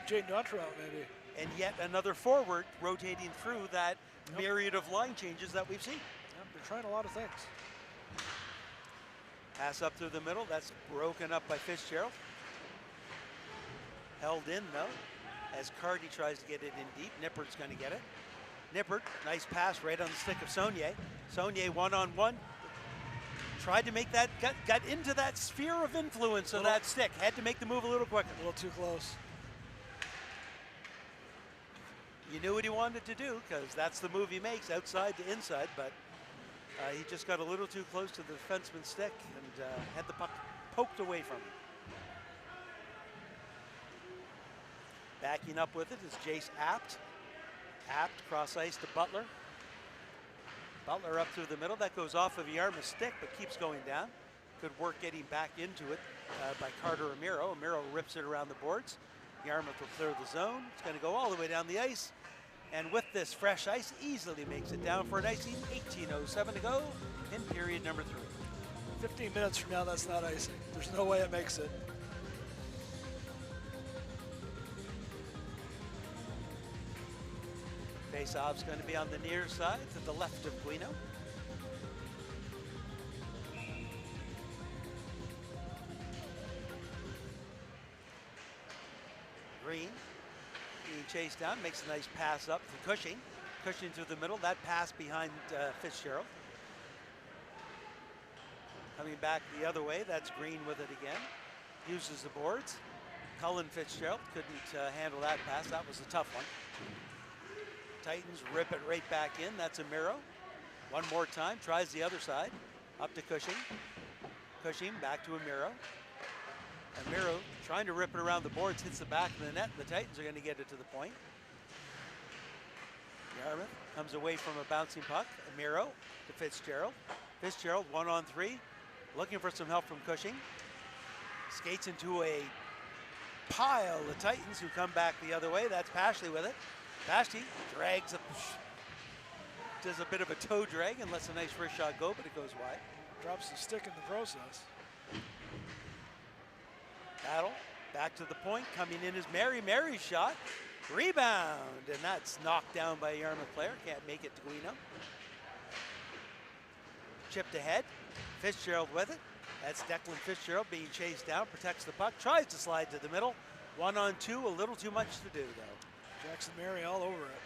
Jaden Dontrout, maybe.
And yet another forward rotating through that myriad of line changes that we've seen.
Yep, they're trying a lot of things.
Pass up through the middle. That's broken up by Fitzgerald. Held in, though, as Cardi tries to get it in deep. Nippert's going to get it. Nippert, nice pass right on the stick of Saunier. Saunier one-on-one. Tried to make that, got into that sphere of influence of that stick. Had to make the move a little quicker.
A little too close.
You knew what he wanted to do, because that's the move he makes, outside to inside, but he just got a little too close to the defenseman's stick and had the puck poked away from him. Backing up with it is Jace Apt. Apt cross ice to Butler. Butler up through the middle. That goes off of Yarmouth's stick, but keeps going down. Good work getting back into it by Carter Amiro. Amiro rips it around the boards. Yarmouth will clear the zone. It's going to go all the way down the ice. And with this fresh ice, easily makes it down for an icing. 18:07 to go in period number 3.
15 minutes from now, that's not icing. There's no way it makes it.
Face-off's going to be on the near side to the left of Guino. Green being chased down, makes a nice pass up to Cushing. Cushing through the middle, that pass behind Fitzgerald. Coming back the other way, that's Green with it again. Uses the boards. Cullen Fitzgerald couldn't handle that pass, that was a tough one. Titans rip it right back in. That's Amiro. One more time, tries the other side. Up to Cushing. Cushing back to Amiro. Amiro trying to rip it around the boards, hits the back of the net, and the Titans are going to get it to the point. Yarmouth comes away from a bouncing puck. Amiro to Fitzgerald. Fitzgerald 1-on-3, looking for some help from Cushing. Skates into a pile of Titans who come back the other way. That's Pashley with it. Pashley drags up, does a bit of a toe drag and lets a nice first shot go, but it goes wide.
Drops the stick in the process.
Battle, back to the point, coming in is Mary's shot. Rebound, and that's knocked down by a Yarmouth player. Can't make it to Guino. Chipped ahead, Fitzgerald with it. That's Declan Fitzgerald being chased down, protects the puck, tries to slide to the middle. 1-on-2, a little too much to do though.
Jackson Mary all over it.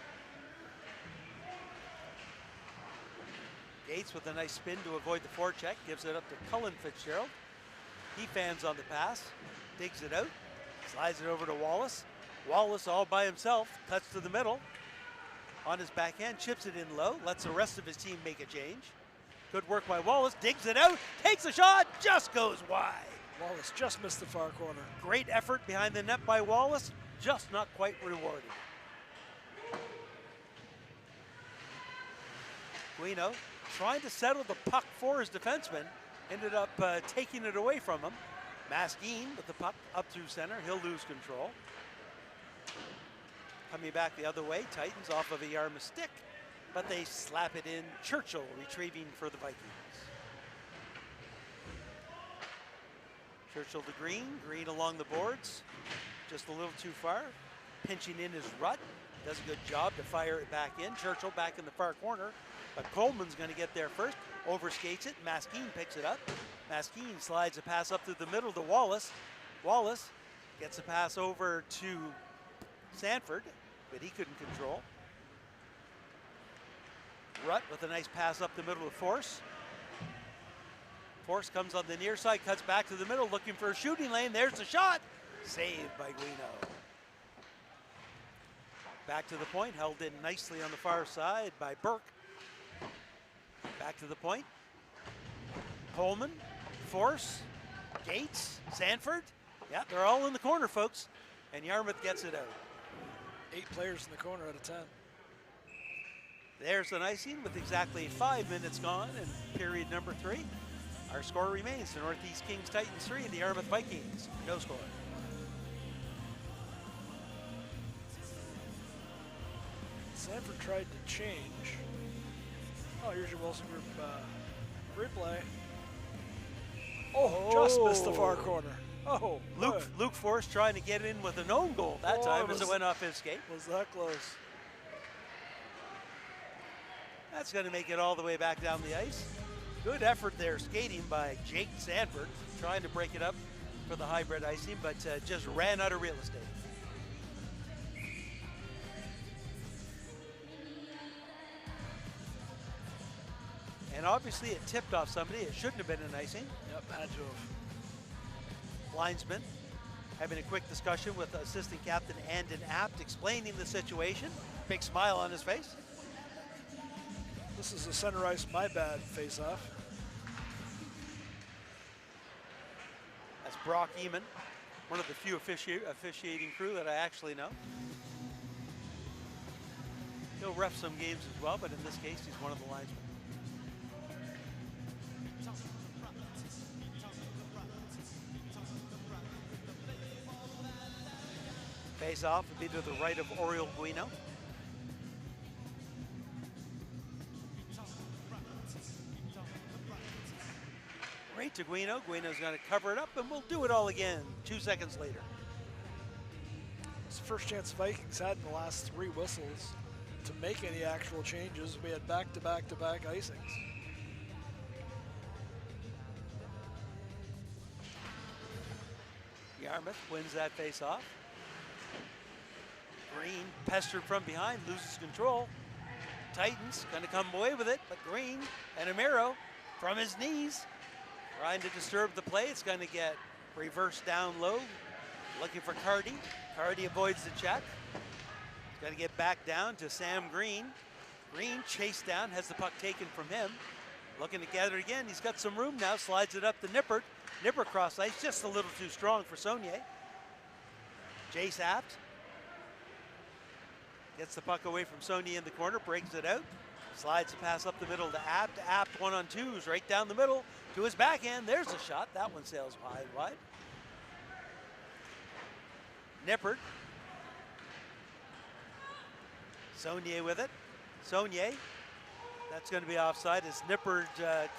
Gates with a nice spin to avoid the forecheck, gives it up to Cullen Fitzgerald. He fans on the pass, digs it out, slides it over to Wallace. Wallace all by himself, cuts to the middle. On his backhand, chips it in low, lets the rest of his team make a change. Good work by Wallace, digs it out, takes a shot, just goes wide.
Wallace just missed the far corner.
Great effort behind the net by Wallace, just not quite rewarded. Guino trying to settle the puck for his defenseman, ended up taking it away from him. Maskin with the puck up through center, he'll lose control. Coming back the other way, Titans off of a Yarmouth stick, but they slap it in. Churchill retrieving for the Vikings. Churchill to Green, Green along the boards, just a little too far. Pinching in his rut, does a good job to fire it back in. Churchill back in the far corner, but Coleman's gonna get there first, overskates it, Maskin picks it up. Maskin slides a pass up through the middle to Wallace. Wallace gets a pass over to Sanford, but he couldn't control. Rutt with a nice pass up the middle of Force. Force comes on the near side, cuts back to the middle, looking for a shooting lane. There's the shot. Saved by Guino. Back to the point, held in nicely on the far side by Burke. Back to the point. Coleman, Force, Gates, Sanford. Yeah, they're all in the corner, folks. And Yarmouth gets it out.
8 players in the corner out of 10.
There's an icing with exactly 5 minutes gone in period number 3. Our score remains the Northeast Kings Titans 3, the Yarmouth Vikings no score.
Sanford tried to change. Oh, here's your Wilson Group replay. Oh, just missed the far corner. Oh,
Luke Force trying to get in with an own goal that time as it went off his skate.
Was that close?
That's going to make it all the way back down the ice. Good effort there skating by Jake Sanford, trying to break it up for the hybrid icing, but just ran out of real estate. And obviously it tipped off somebody. It shouldn't have been an icing.
Yep, had to have.
Linesman having a quick discussion with assistant captain Andon Apt, explaining the situation. Big smile on his face.
This is a center ice my bad face-off.
That's Brock Eamon, one of the few officiating crew that I actually know. He'll ref some games as well, but in this case, he's one of the linesmen. Face off would be to the right of Oriole Guino. Right to Guino. Guino's going to cover it up, and we'll do it all again 2 seconds later.
It's the first chance Vikings had in the last 3 whistles to make any actual changes. We had back-to-back-to-back icings.
Yarmouth wins that face-off. Green pestered from behind, loses control. Titans going to come away with it, but Green and Amiro from his knees trying to disturb the play. It's going to get reversed down low, looking for Cardi. Cardi avoids the check. He's going to get back down to Sam Green. Green chased down, has the puck taken from him. Looking to gather it again. He's got some room now, slides it up to Nippert. Nippert cross ice, just a little too strong for Saunier. Jace Apt gets the puck away from Saunier in the corner, breaks it out. Slides the pass up the middle to Apt. Apt 1-on-2s right down the middle to his backhand. There's a shot. That one sails wide. Nippert. Saunier with it. Saunier. That's going to be offside as Nippert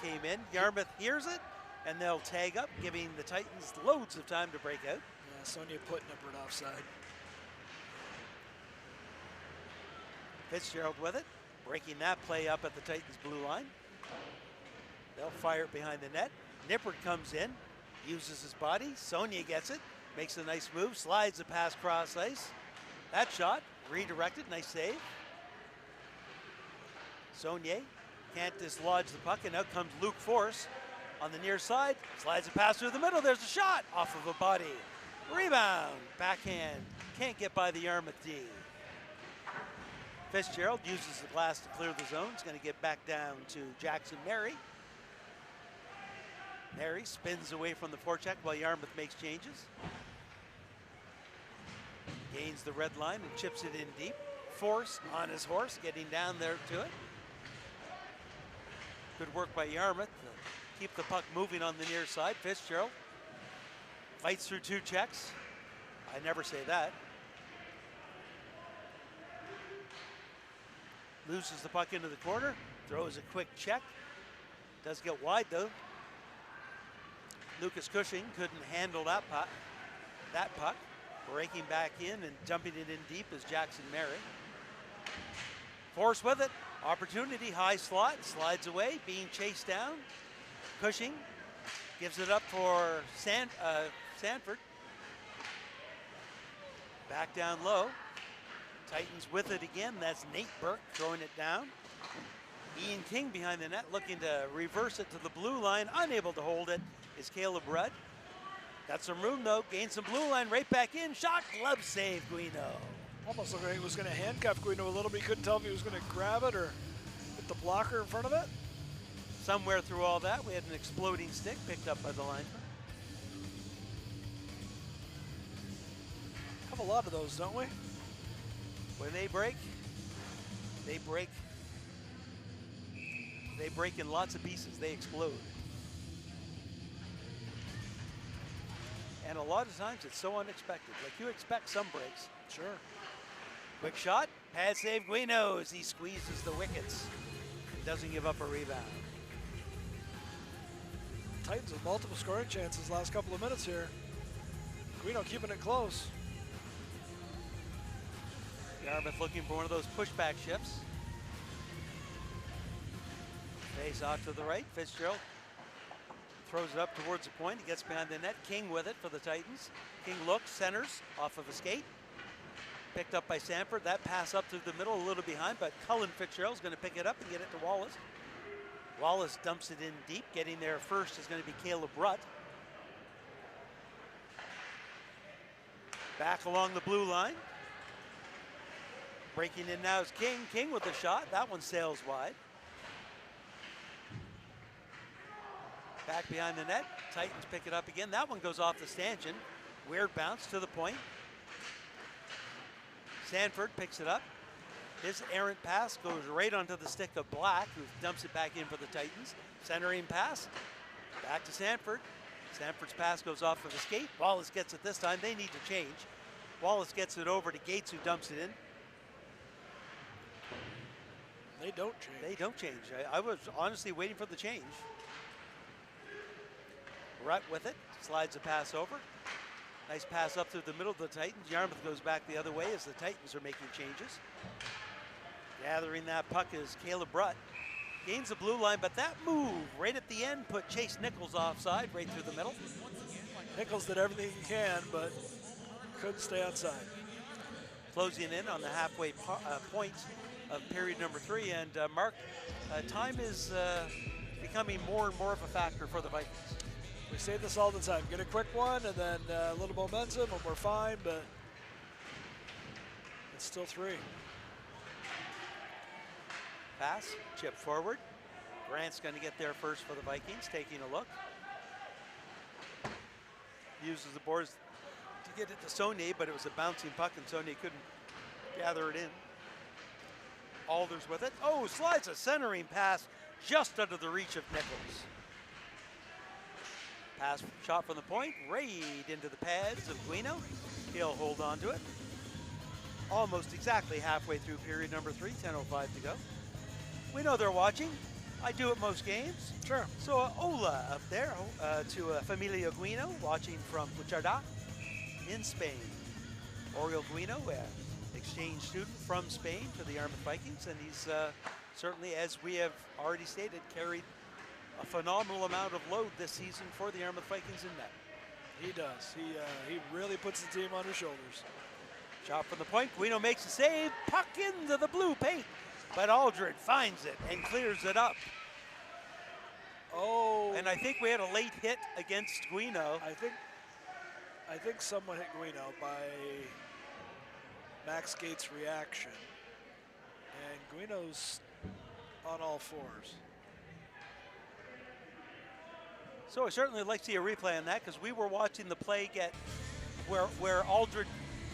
came in. Yarmouth hears it, and they'll tag up, giving the Titans loads of time to break out.
Yeah, Saunier put Nippert offside.
Fitzgerald with it, breaking that play up at the Titans' blue line. They'll fire it behind the net. Nippert comes in, uses his body. Saunier gets it, makes a nice move, slides the pass cross ice. That shot, redirected, nice save. Saunier can't dislodge the puck, and out comes Luke Force on the near side. Slides a pass through the middle, there's a shot off of a body. Rebound, backhand, can't get by the Yarmouth D. Fitzgerald uses the glass to clear the zone. He's going to get back down to Jackson Mary. Mary spins away from the forecheck while Yarmouth makes changes. Gains the red line and chips it in deep. Force on his horse, getting down there to it. Good work by Yarmouth to keep the puck moving on the near side. Fitzgerald fights through 2 checks. I never say that. Loses the puck into the corner, throws a quick check. Does get wide though. Lucas Cushing couldn't handle that puck. Breaking back in and dumping it in deep is Jackson Mary. Force with it. Opportunity, high slot, slides away, being chased down. Cushing gives it up for Sanford. Back down low. Titans with it again. That's Nate Burke throwing it down. Ian King behind the net looking to reverse it to the blue line. Unable to hold it is Caleb Rudd. Got some room though. Gained some blue line right back in. Shot, glove save, Guino.
Almost looked like he was going to handcuff Guino a little bit. He couldn't tell if he was going to grab it or hit the blocker in front of it.
Somewhere through all that, we had an exploding stick picked up by the linesman.
Have a lot of those, don't we?
When they break in lots of pieces. They explode. And a lot of times it's so unexpected. Like you expect some breaks.
Sure.
Quick shot, pad save Guino as he squeezes the wickets. He doesn't give up a rebound.
Titans with multiple scoring chances last couple of minutes here. Guino keeping it close.
Yarmouth looking for one of those pushback shifts. Face off to the right. Fitzgerald throws it up towards the point. He gets behind the net. King with it for the Titans. King looks, centers off of a skate. Picked up by Sanford. That pass up through the middle, a little behind, but Cullen Fitzgerald's going to pick it up and get it to Wallace. Wallace dumps it in deep. Getting there first is going to be Caleb Rutt. Back along the blue line. Breaking in now is King. King with the shot. That one sails wide. Back behind the net. Titans pick it up again. That one goes off the stanchion. Weird bounce to the point. Sanford picks it up. His errant pass goes right onto the stick of Black, who dumps it back in for the Titans. Centering pass. Back to Sanford. Sanford's pass goes off of the skate. Wallace gets it this time. They need to change. Wallace gets it over to Gates, who dumps it in.
They don't change.
They don't change. I was honestly waiting for the change. Rutt with it. Slides the pass over. Nice pass up through the middle of the Titans. Yarmouth goes back the other way as the Titans are making changes. Gathering that puck is Caleb Rutt. Gains the blue line, but that move right at the end put Chase Nichols offside right through the middle.
Nichols did everything he can, but couldn't stay outside.
Closing in on the halfway point of period number 3. And Mark, time is becoming more and more of a factor for the Vikings.
We say this all the time. Get a quick one and then a little momentum and we're fine, but it's still 3.
Pass, chip forward. Grant's going to get there first for the Vikings, taking a look. Uses the boards to get it to Saunier, but it was a bouncing puck and Saunier couldn't gather it in. Alders with it. Oh, slides a centering pass just under the reach of Nichols. Pass shot from the point, right into the pads of Guino. He'll hold on to it. Almost exactly halfway through period number 3, 10:05 to go. We know they're watching. I do at most games.
Sure.
So Ola up there to Familia Guino, watching from Puigcerdà in Spain. Oriol Guino, exchange student from Spain for the Yarmouth Vikings, and he's certainly, as we have already stated, carried a phenomenal amount of load this season for the Yarmouth Vikings in net.
He does. He really puts the team on his shoulders.
Shot from the point. Guino makes a save. Puck into the blue paint. But Aldred finds it and clears it up.
Oh.
And I think we had a late hit against Guino.
I think someone hit Guino by Max Gates' reaction. And Guino's on all fours.
So I certainly like to see a replay on that because we were watching the play get where Aldred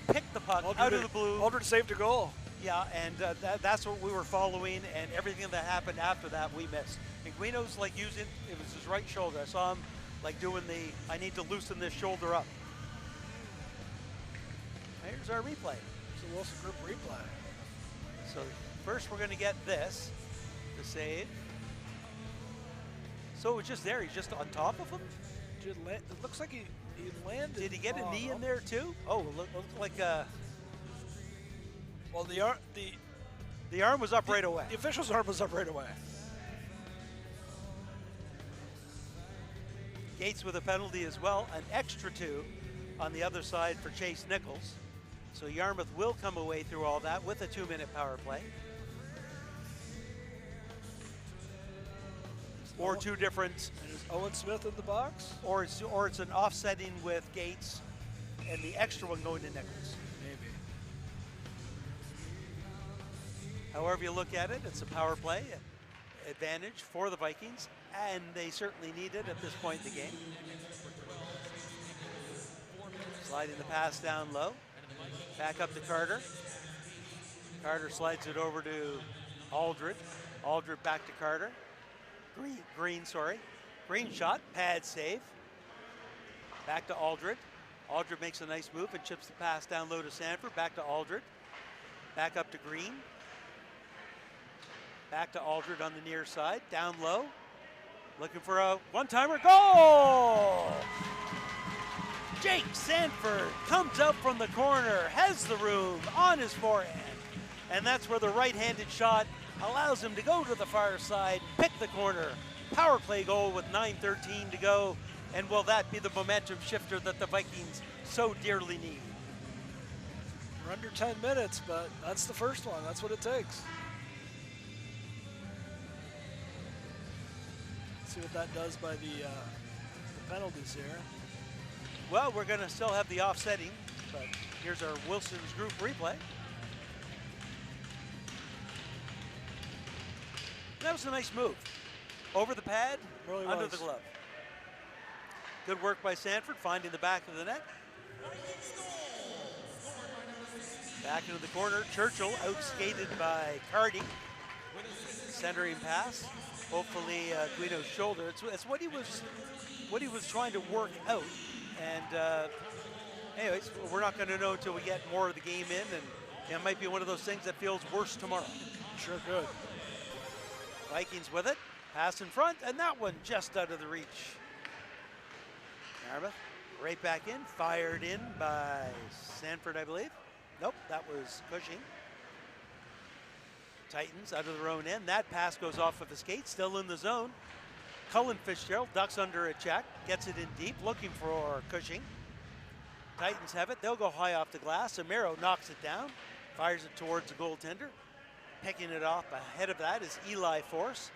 picked the puck out of the blue.
Aldred saved a goal.
Yeah, and that's what we were following, and everything that happened after that we missed. And Guino's like using, it was his right shoulder. I saw him like doing the, I need to loosen this shoulder up. Here's our replay.
It's a Wilson Group replay.
So first we're going to get this, the save. So it was just there, he's just on top of him?
It looks like he landed.
Did he get a knee in there too? Oh, it looked like
well,
the arm was up right away.
The official's arm was up right away.
Gates with a penalty as well, an extra 2 on the other side for Chase Nichols. So Yarmouth will come away through all that with a 2-minute power play. Or two different.
And is Owen Smith in the box?
Or it's an offsetting with Gates and the extra one going to Nichols.
Maybe.
However you look at it, it's a power play advantage for the Vikings, and they certainly need it at this point in the game. Sliding the pass down low. Back up to Carter. Carter slides it over to Aldred. Aldred back to Carter. Green, sorry. Green shot, pad save. Back to Aldred. Aldred makes a nice move and chips the pass down low to Sanford. Back to Aldred. Back up to Green. Back to Aldred on the near side. Down low. Looking for a one-timer. Goal! Jake Sanford comes up from the corner, has the room on his forehand. And that's where the right-handed shot allows him to go to the far side, pick the corner. Power play goal with 9:13 to go. And will that be the momentum shifter that the Vikings so dearly need?
We're under 10 minutes, but that's the first one. That's what it takes. Let's see what that does by the penalties here.
Well, we're going to still have the offsetting, but here's our Wilson's Group replay. That was a nice move. Over the pad,
Really
under
was.
the glove. Good work by Sanford, finding the back of the net. Back into the corner, Churchill outskated by Cardi. Centering pass, hopefully Guido's shoulder. It's what he was trying to work out. And anyways, we're not going to know until we get more of the game in, and it might be one of those things that feels worse tomorrow.
Sure could.
Vikings with it, pass in front, and that one just out of the reach. Yarmouth right back in, fired in by Sanford, I believe. Nope, that was Cushing. Titans out of their own end. That pass goes off of his skate, still in the zone. Cullen Fitzgerald ducks under a check, gets it in deep, looking for Cushing. Titans have it, they'll go high off the glass. Amiro knocks it down, fires it towards the goaltender. Picking it off ahead of that is Eli Force.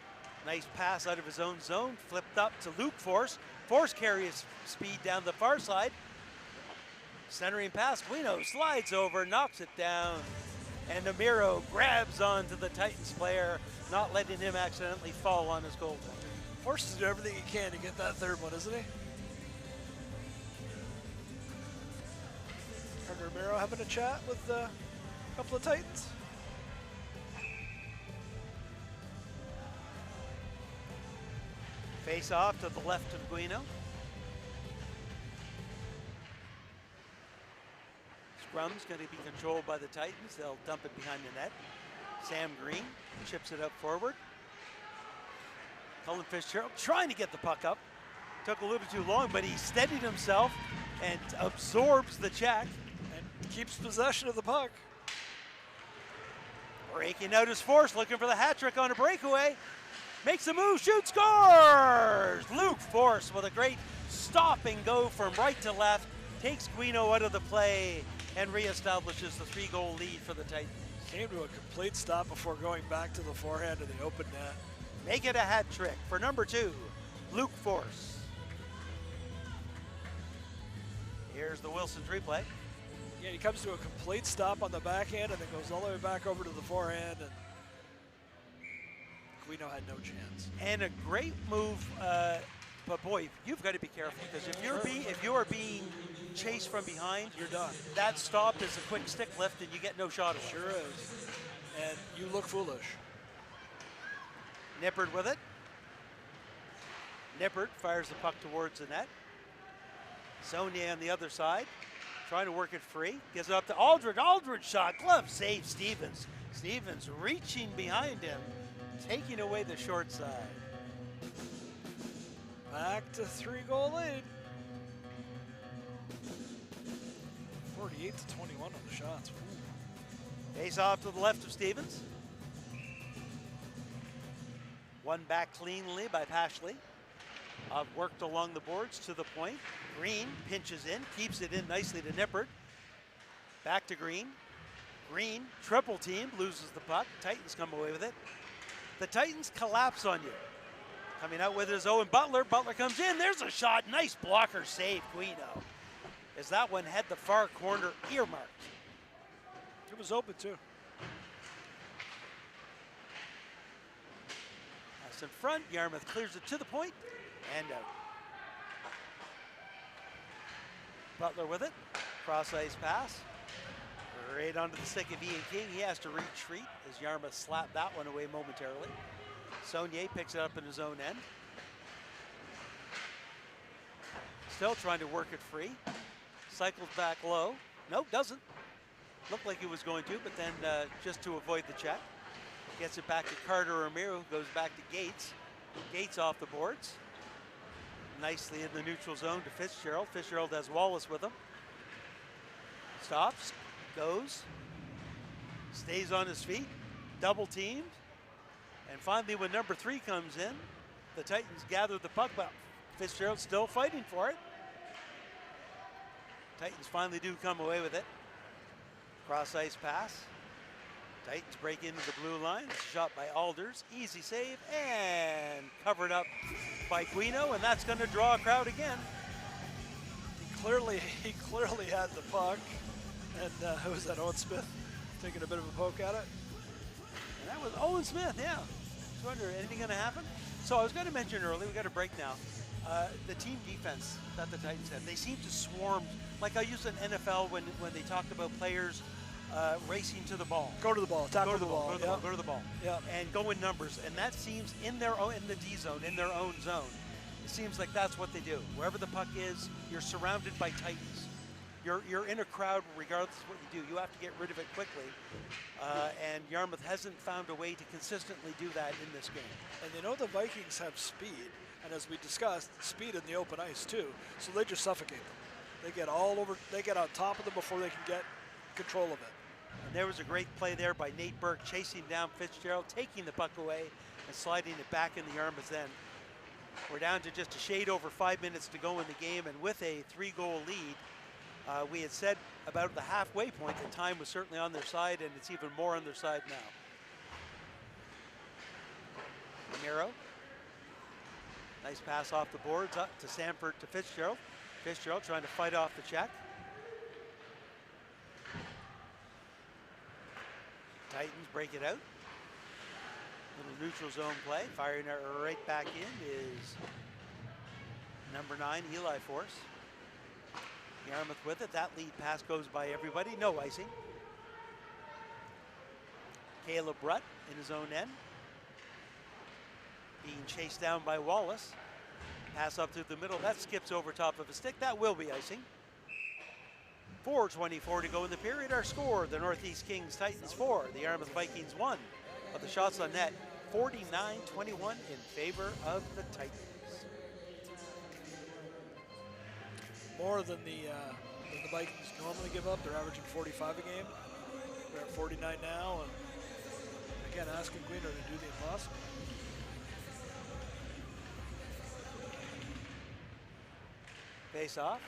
Nice pass out of his own zone, flipped up to Luke Force. Force carries speed down the far side. Centering pass, Guino slides over, knocks it down. And Amiro grabs onto the Titans player, not letting him accidentally fall on his goaltender.
Force is doing everything he can to get that third one, isn't he? Carter Amiro having a chat with a couple of Titans.
Face off to the left of Guino. Scrum's going to be controlled by the Titans. They'll dump it behind the net. Sam Green chips it up forward. Cullen Fitzgerald trying to get the puck up. Took a little too long, but he steadied himself and absorbs the check.
And keeps possession of the puck.
Breaking out his Force, looking for the hat trick on a breakaway. Makes a move, shoots, scores! Luke Force with a great stop and go from right to left. Takes Guino out of the play and reestablishes the 3-goal lead for the Titans.
Came to a complete stop before going back to the forehand of the open net.
Make it a hat trick for number 2, Luke Force. Here's the Wilson's replay.
Yeah, he comes to a complete stop on the backhand and then goes all the way back over to the forehand, and Guino had no chance.
And a great move, but boy, you've got to be careful because if you are being chased from behind,
You're done.
that stop is a quick stick lift and you get no shot of it.
Sure is. And you look foolish.
Nippert with it. Nippert fires the puck towards the net. Saunier on the other side, trying to work it free. Gives it up to Aldridge. Aldridge shot. Glove save Stevens. Stevens reaching behind him, taking away the short side.
Back to 3-goal lead. 48 to 21 on the shots.
Face off to the left of Stevens. One back cleanly by Pashley. Worked along the boards to the point. Green pinches in, keeps it in nicely to Nippert. Back to Green. Green, triple team, loses the puck. Titans come away with it. The Titans collapse on you. Coming out with his Owen Butler. Butler comes in. There's a shot. Nice blocker save, Guino. As that one had the far corner earmarked.
It was open too.
That's in front. Yarmouth clears it to the point and out. Butler with it. Cross ice pass. Right onto the stick of Ian King. He has to retreat as Yarmouth slapped that one away momentarily. Saunier picks it up in his own end. Still trying to work it free. Cycles back low. Nope, doesn't. Looked like he was going to, but then just to avoid the check. Gets it back to Carter Romero, goes back to Gates. Gates off the boards. Nicely in the neutral zone to Fitzgerald. Fitzgerald has Wallace with him. Stops, goes, stays on his feet, double teamed. And finally when number 3 comes in, the Titans gather the puck, but Fitzgerald's still fighting for it. Titans finally do come away with it. Cross ice pass. Titans break into the blue line. Shot by Alders. Easy save and covered up by Guino, and that's going to draw a crowd again.
He clearly had the puck, and who was that? Owen Smith taking a bit of a poke at it.
And that was Owen Smith. Yeah. I wonder anything going to happen. So I was going to mention earlier. We got a break now. The team defense that the Titans have. They seem to swarm. Like I used in NFL when they talked about players racing to the ball.
Go to the ball. Tackle the ball.
Go to the ball.
Yep.
And go in numbers. And that seems in the D zone, in their own zone. It seems like that's what they do. Wherever the puck is, you're surrounded by Titans. You're in a crowd regardless of what you do. You have to get rid of it quickly. And Yarmouth hasn't found a way to consistently do that in this game.
And they know the Vikings have speed. And as we discussed, speed in the open ice too. So they just suffocate them. They get all over, they get on top of them before they can get control of it.
And there was a great play there by Nate Burke, chasing down Fitzgerald, taking the puck away and sliding it back in the Yarmouth's end. We're down to just a shade over 5 minutes to go in the game, and with a 3-goal lead, we had said about the halfway point that time was certainly on their side, and it's even more on their side now. Romero. Nice pass off the boards up to Sanford to Fitzgerald. Fitzgerald trying to fight off the check. Titans break it out. Little neutral zone play. Firing it right back in is number 9, Eli Force. Yarmouth with it. That lead pass goes by everybody. No icing. Caleb Rutt in his own end. Being chased down by Wallace. Pass up through the middle. That skips over top of a stick. That will be icing. 4:24 to go in the period. Our score, the Northeast Kings Titans 4, the Yarmouth Vikings 1. Of the shots on net, 49-21 in favor of the Titans.
More than the Vikings normally give up. They're averaging 45 a game. They're at 49 now, and again, asking Guino to do the impossible.
Face off.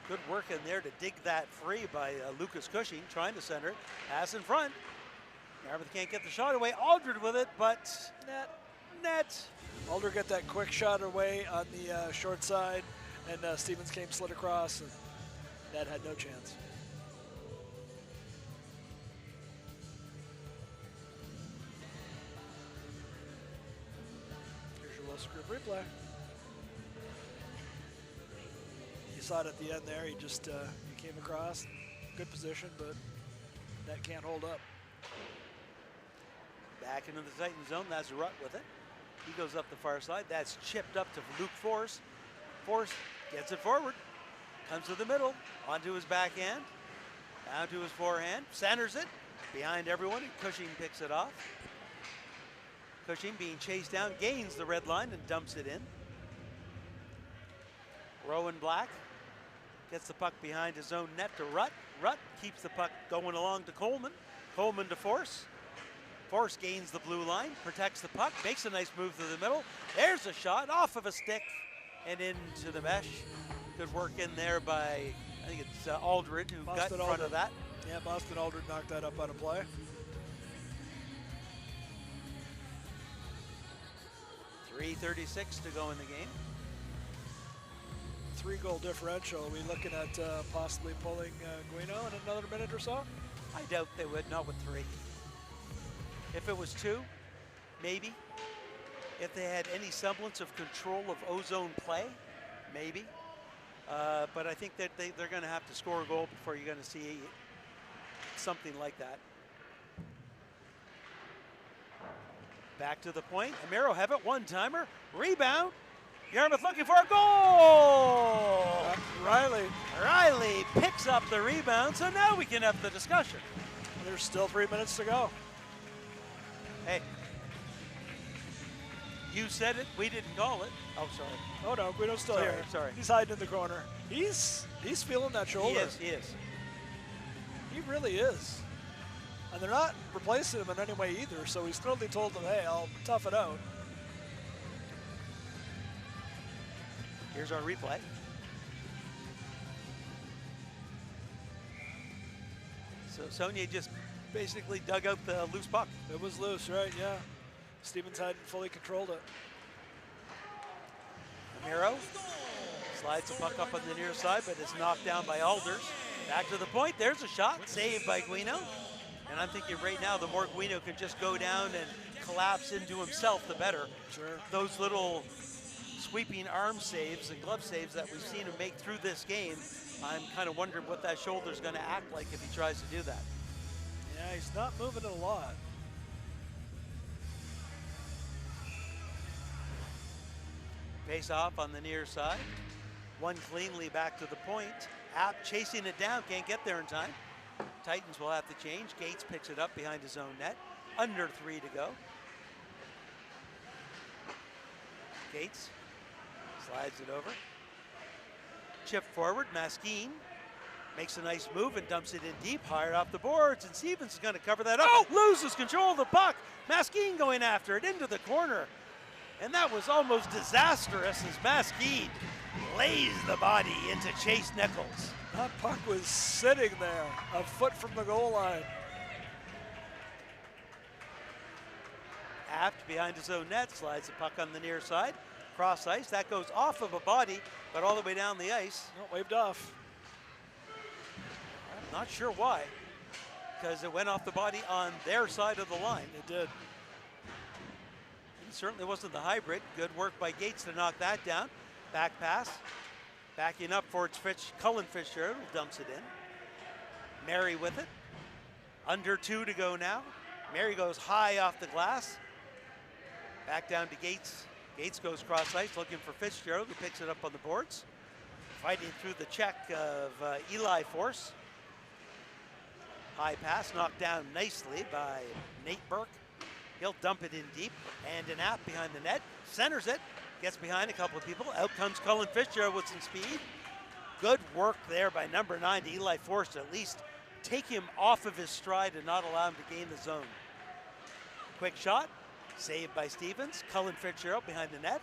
Good work in there to dig that free by Lucas Cushing, trying to center it. Pass in front. Yarmouth can't get the shot away. Aldred with it, but net.
Alder got that quick shot away on the short side, and Stevens slid across, and that had no chance. replay. You saw it at the end there. He just he came across. Good position, but that can't hold up.
Back into the Titan zone. That's Rutt with it. He goes up the far side. That's chipped up to Luke Force. Force gets it forward. Comes to the middle. Onto his backhand. Down to his forehand. Centers it. Behind everyone. And Cushing picks it off. Cushing being chased down. Gains the red line and dumps it in. Rowan Black gets the puck behind his own net to Rutt. Rutt keeps the puck going along to Coleman. Coleman to Force. Force gains the blue line, protects the puck, makes a nice move to the middle. There's a shot off of a stick and into the mesh. Good work in there by, I think it's Aldred who got in front of that.
Yeah, Boston Aldred knocked that up out of play.
3:36 to go in the game.
3-goal differential. Are we looking at possibly pulling Guino in another minute or so?
I doubt they would, not with 3. If it was 2, maybe. If they had any semblance of control of ozone play, maybe. But I think that they're going to have to score a goal before you're going to see something like that. Back to the point. Amiro have it, one-timer. Rebound. Yarmouth looking for a goal! Riley picks up the rebound, so now we can have the discussion.
There's still 3 minutes to go.
Hey, you said it, we didn't call it. Oh, sorry.
Oh no, Guido's still here.
Sorry.
He's hiding in the corner. He's feeling that shoulder.
He is.
He really is. And they're not replacing him in any way either, so he's clearly told them, hey, I'll tough it out.
Here's our replay. So Sonia just basically dug out the loose puck.
It was loose, right? Yeah. Stevens hadn't fully controlled it.
Amiro slides the puck up on the near side, but is knocked down by Alders. Back to the point. There's a shot. Saved by Guino. And I'm thinking right now, the more Guino can just go down and collapse into himself, the better.
Sure.
Those little sweeping arm saves and glove saves that we've seen him make through this game, I'm kind of wondering what that shoulder's going to act like if he tries to do that.
Yeah, he's not moving it a lot.
Face off on the near side. One cleanly back to the point. App chasing it down, can't get there in time. Titans will have to change. Gates picks it up behind his own net. Under 3 to go. Gates slides it over. Chip forward, Maskeen makes a nice move and dumps it in deep, higher off the boards, and Stevens is going to cover that up. Oh, loses control of the puck. Maskeen going after it into the corner. And that was almost disastrous as Maskeen lays the body into Chase Nichols.
That puck was sitting there, a foot from the goal line.
Apt behind his own net, slides the puck on the near side. Cross ice, that goes off of a body, but all the way down the ice.
Oh, waved off.
I'm not sure why, because it went off the body on their side of the line.
It did.
It certainly wasn't the hybrid. Good work by Gates to knock that down. Back pass. Backing up for its Cullen Fitzgerald dumps it in. Mary with it. Under 2 to go now. Mary goes high off the glass. Back down to Gates. Gates goes cross ice looking for Fitzgerald, who picks it up on the boards. Fighting through the check of Eli Force. High pass knocked down nicely by Nate Burke. He'll dump it in deep, and an App behind the net. Centers it, gets behind a couple of people. Out comes Cullen Fitzgerald with some speed. Good work there by number 9 to Eli Force to at least take him off of his stride and not allow him to gain the zone. Quick shot, saved by Stevens. Cullen Fitzgerald behind the net,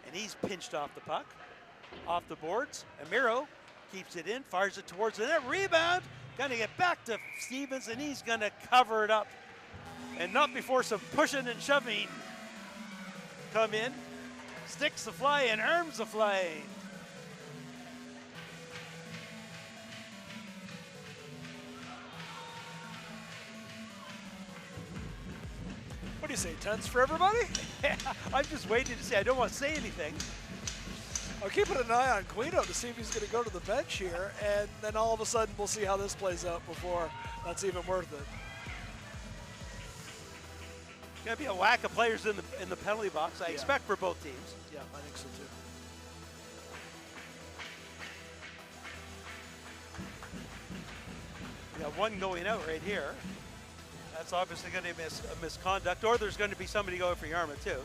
and he's pinched off the puck. Off the boards, Amiro keeps it in, fires it towards the net. Rebound, gonna get back to Stevens, and he's gonna cover it up. And not before some pushing and shoving come in. Sticks the fly and arms the fly.
What do you say, 10s for everybody?
I'm just waiting to see. I don't want to say anything.
I'm keeping an eye on Guido to see if he's going to go to the bench here, and then all of a sudden we'll see how this plays out before that's even worth it.
Going to be a whack of players in the penalty box, I expect, for both teams.
Yeah, I think so too.
We got one going out right here. That's obviously going to be a misconduct, or there's going to be somebody going for Yarmouth too.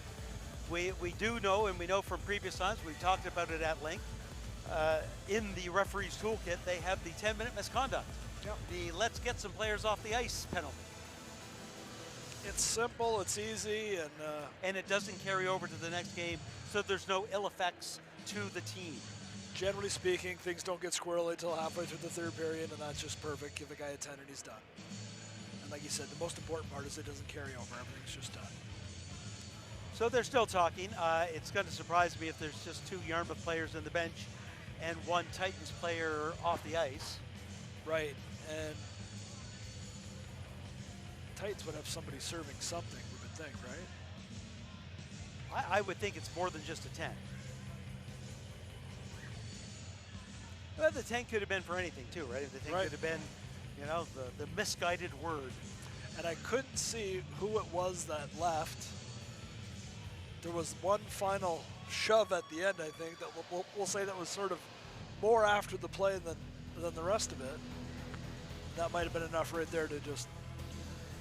We do know, and we know from previous times, we've talked about it at length, in the referee's toolkit, they have the 10-minute misconduct.
Yep.
The let's get some players off the ice penalty.
It's simple, it's easy,
And it doesn't carry over to the next game, so there's no ill effects to the team.
generally speaking, things don't get squirrely until halfway through the third period, and that's just perfect. Give a guy a 10 and he's done. And like you said, the most important part is it doesn't carry over. Everything's just done.
So they're still talking. It's going to surprise me if there's just 2 Yarmouth players in the bench and 1 Titans player off the ice.
Right, and Titans would have somebody serving something, we would think, right?
I would think it's more than just a 10. Well, the 10 could have been for anything too, right? The 10 could have been, you know, the misguided word.
And I couldn't see who it was that left. There was one final shove at the end, I think, that we'll say that was sort of more after the play than the rest of it. That might have been enough right there to just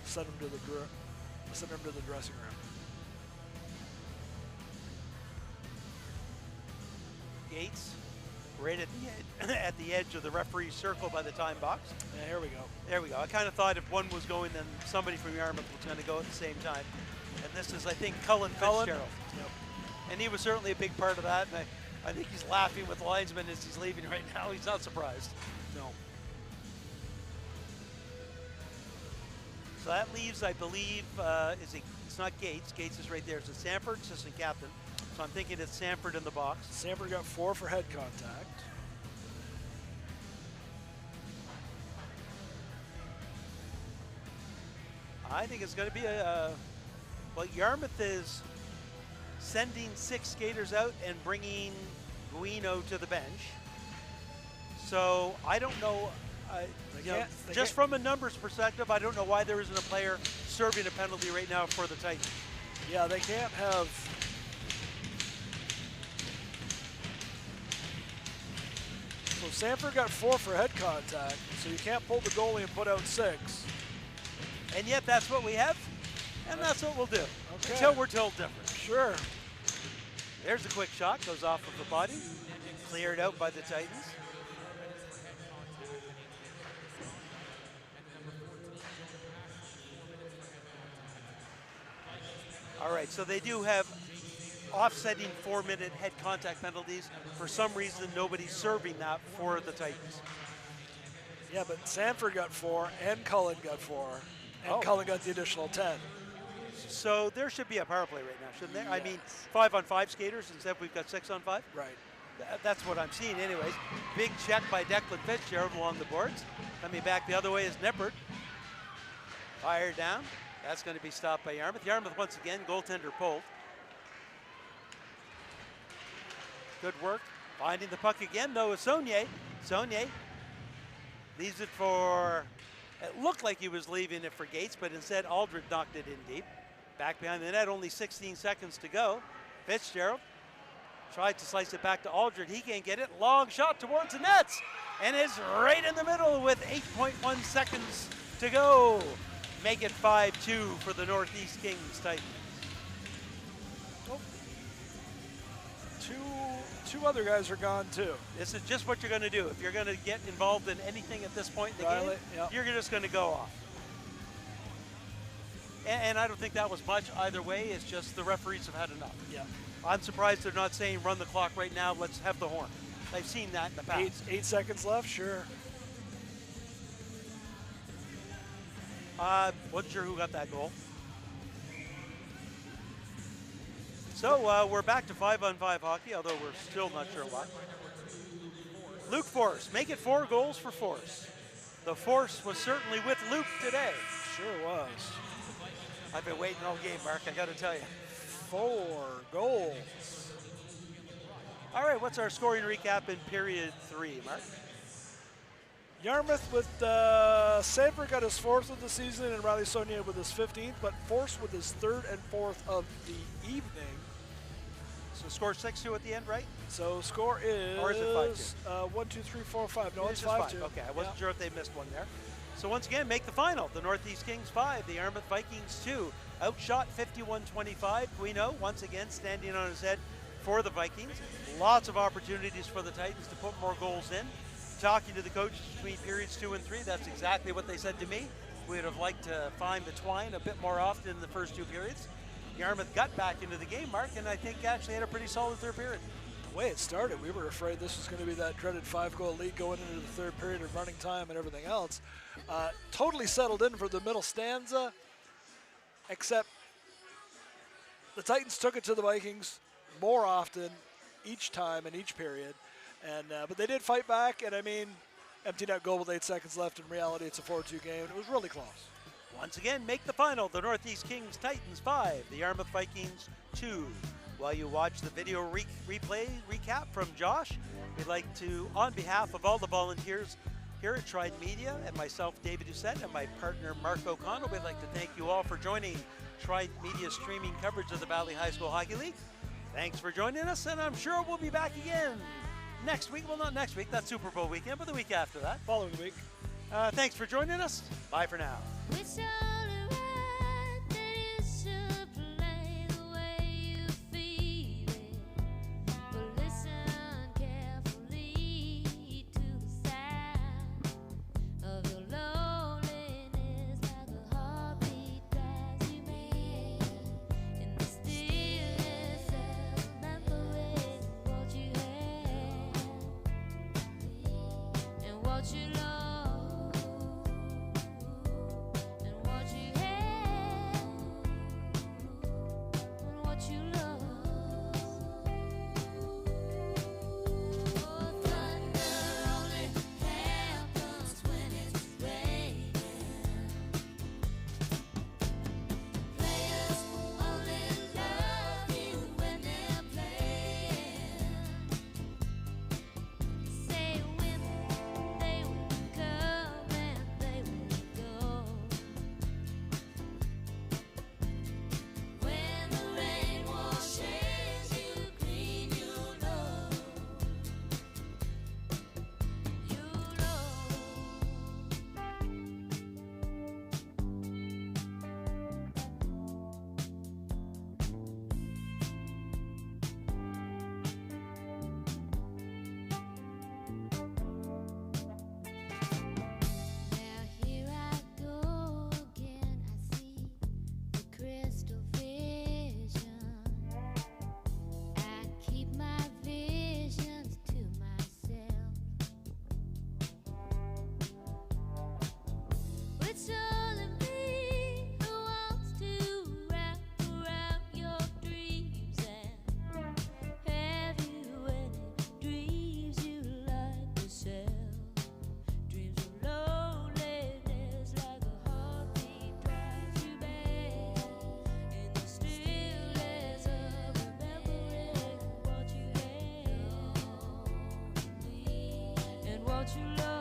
send him to the dressing room.
Gates, right at the edge of the referee's circle by the time box.
Yeah, here we go.
There we go. I kind of thought if one was going, then somebody from Yarmouth was going to go at the same time. And this is, I think, Cullen Fitzgerald.
Yep.
And he was certainly a big part of that. And I think he's laughing with the linesman as he's leaving right now. He's not surprised.
No.
So that leaves, I believe, it's not Gates. Gates is right there. It's Sanford, assistant captain. So I'm thinking it's Sanford in the box.
Sanford got 4 for head contact.
I think it's going to be well, Yarmouth is sending 6 skaters out and bringing Guino to the bench. So I don't know, just from a numbers perspective, I don't know why there isn't a player serving a penalty right now for the Titans.
Yeah, they can't have. So Sanford got 4 for head contact, so you can't pull the goalie and put out 6.
And yet that's what we have, and that's what we'll do.
Okay.
Until we're told different.
Sure.
There's a quick shot, goes off of the body, cleared out by the Titans. All right, so they do have offsetting 4-minute head contact penalties. For some reason, nobody's serving that for the Titans.
Yeah, but Sanford got 4 and Cullen got 4, and Cullen got the additional 10.
So there should be a power play right now, shouldn't there?
Yes.
I mean, 5-on-5 skaters instead we've got 6-on-5.
Right.
That's what I'm seeing anyways. Big check by Declan Fitzgerald along the boards. Coming back the other way is Nippert. Fire down. That's going to be stopped by Yarmouth. Yarmouth once again, goaltender pulled. Good work. Finding the puck again though is Saunier. Saunier leaves it for, it looked like he was leaving it for Gates, but instead Aldred knocked it in deep. Back behind the net, only 16 seconds to go. Fitzgerald tried to slice it back to Aldred. He can't get it. Long shot towards the nets. And is right in the middle with 8.1 seconds to go. Make it 5-2 for the Northeast Kings Titans.
Oh. Two other guys are gone too.
This is just what you're going to do. If you're going to get involved in anything at this point in the game, you're just going to go off. And I don't think that was much either way. It's just the referees have had enough.
Yeah.
I'm surprised they're not saying run the clock right now. Let's have the horn. I've seen that in the past.
8 seconds left, sure.
Wasn't sure who got that goal. So we're back to 5-on-5 hockey, although we're still not sure why. Luke Force, make it 4 goals for Force. The Force was certainly with Luke today.
Sure was.
I've been waiting all game, Mark, I got to tell you.
4 goals.
All right, what's our scoring recap in period 3, Mark?
Yarmouth with Sabre got his 4th of the season, and Riley Saunier with his 15th, but Force with his 3rd and 4th of the evening.
So score 6-2 at the end, right?
So score is,
Or is it 5-2?
1, 2, 3, 4, 5. No, it's
just
5-2.
Okay, I wasn't sure if they missed one there. So once again, make the final. The Northeast Kings 5, the Yarmouth Vikings 2. Outshot 51-25. Guino once again standing on his head for the Vikings. Lots of opportunities for the Titans to put more goals in. Talking to the coaches between periods 2 and 3, that's exactly what they said to me. We would have liked to find the twine a bit more often in the first 2 periods. Yarmouth got back into the game, Mark, and I think actually had a pretty solid 3rd period.
The way it started, we were afraid this was going to be that dreaded 5-goal lead going into the 3rd period of running time and everything else. Totally settled in for the middle stanza, except the Titans took it to the Vikings more often each time in each period. And but they did fight back, and I mean, empty net goal with 8 seconds left. In reality, it's a 4-2 game. It was really close.
Once again, make the final. The Northeast Kings Titans 5, the Yarmouth Vikings 2. While you watch the video replay recap from Josh, we'd like to, on behalf of all the volunteers here at Tried Media and myself, David Doucette, and my partner, Mark O'Connell, we'd like to thank you all for joining Tried Media streaming coverage of the Valley High School Hockey League. Thanks for joining us, and I'm sure we'll be back again next week. Well, not next week, that's Super Bowl weekend, but the week after that.
Following week.
Thanks for joining us. Bye for now.
It's only right that you should play the way you feel it. But listen carefully to the sound of your loneliness, like a heartbeat drives you mad. In the stillness of remembering what you had and what you lost. What you love.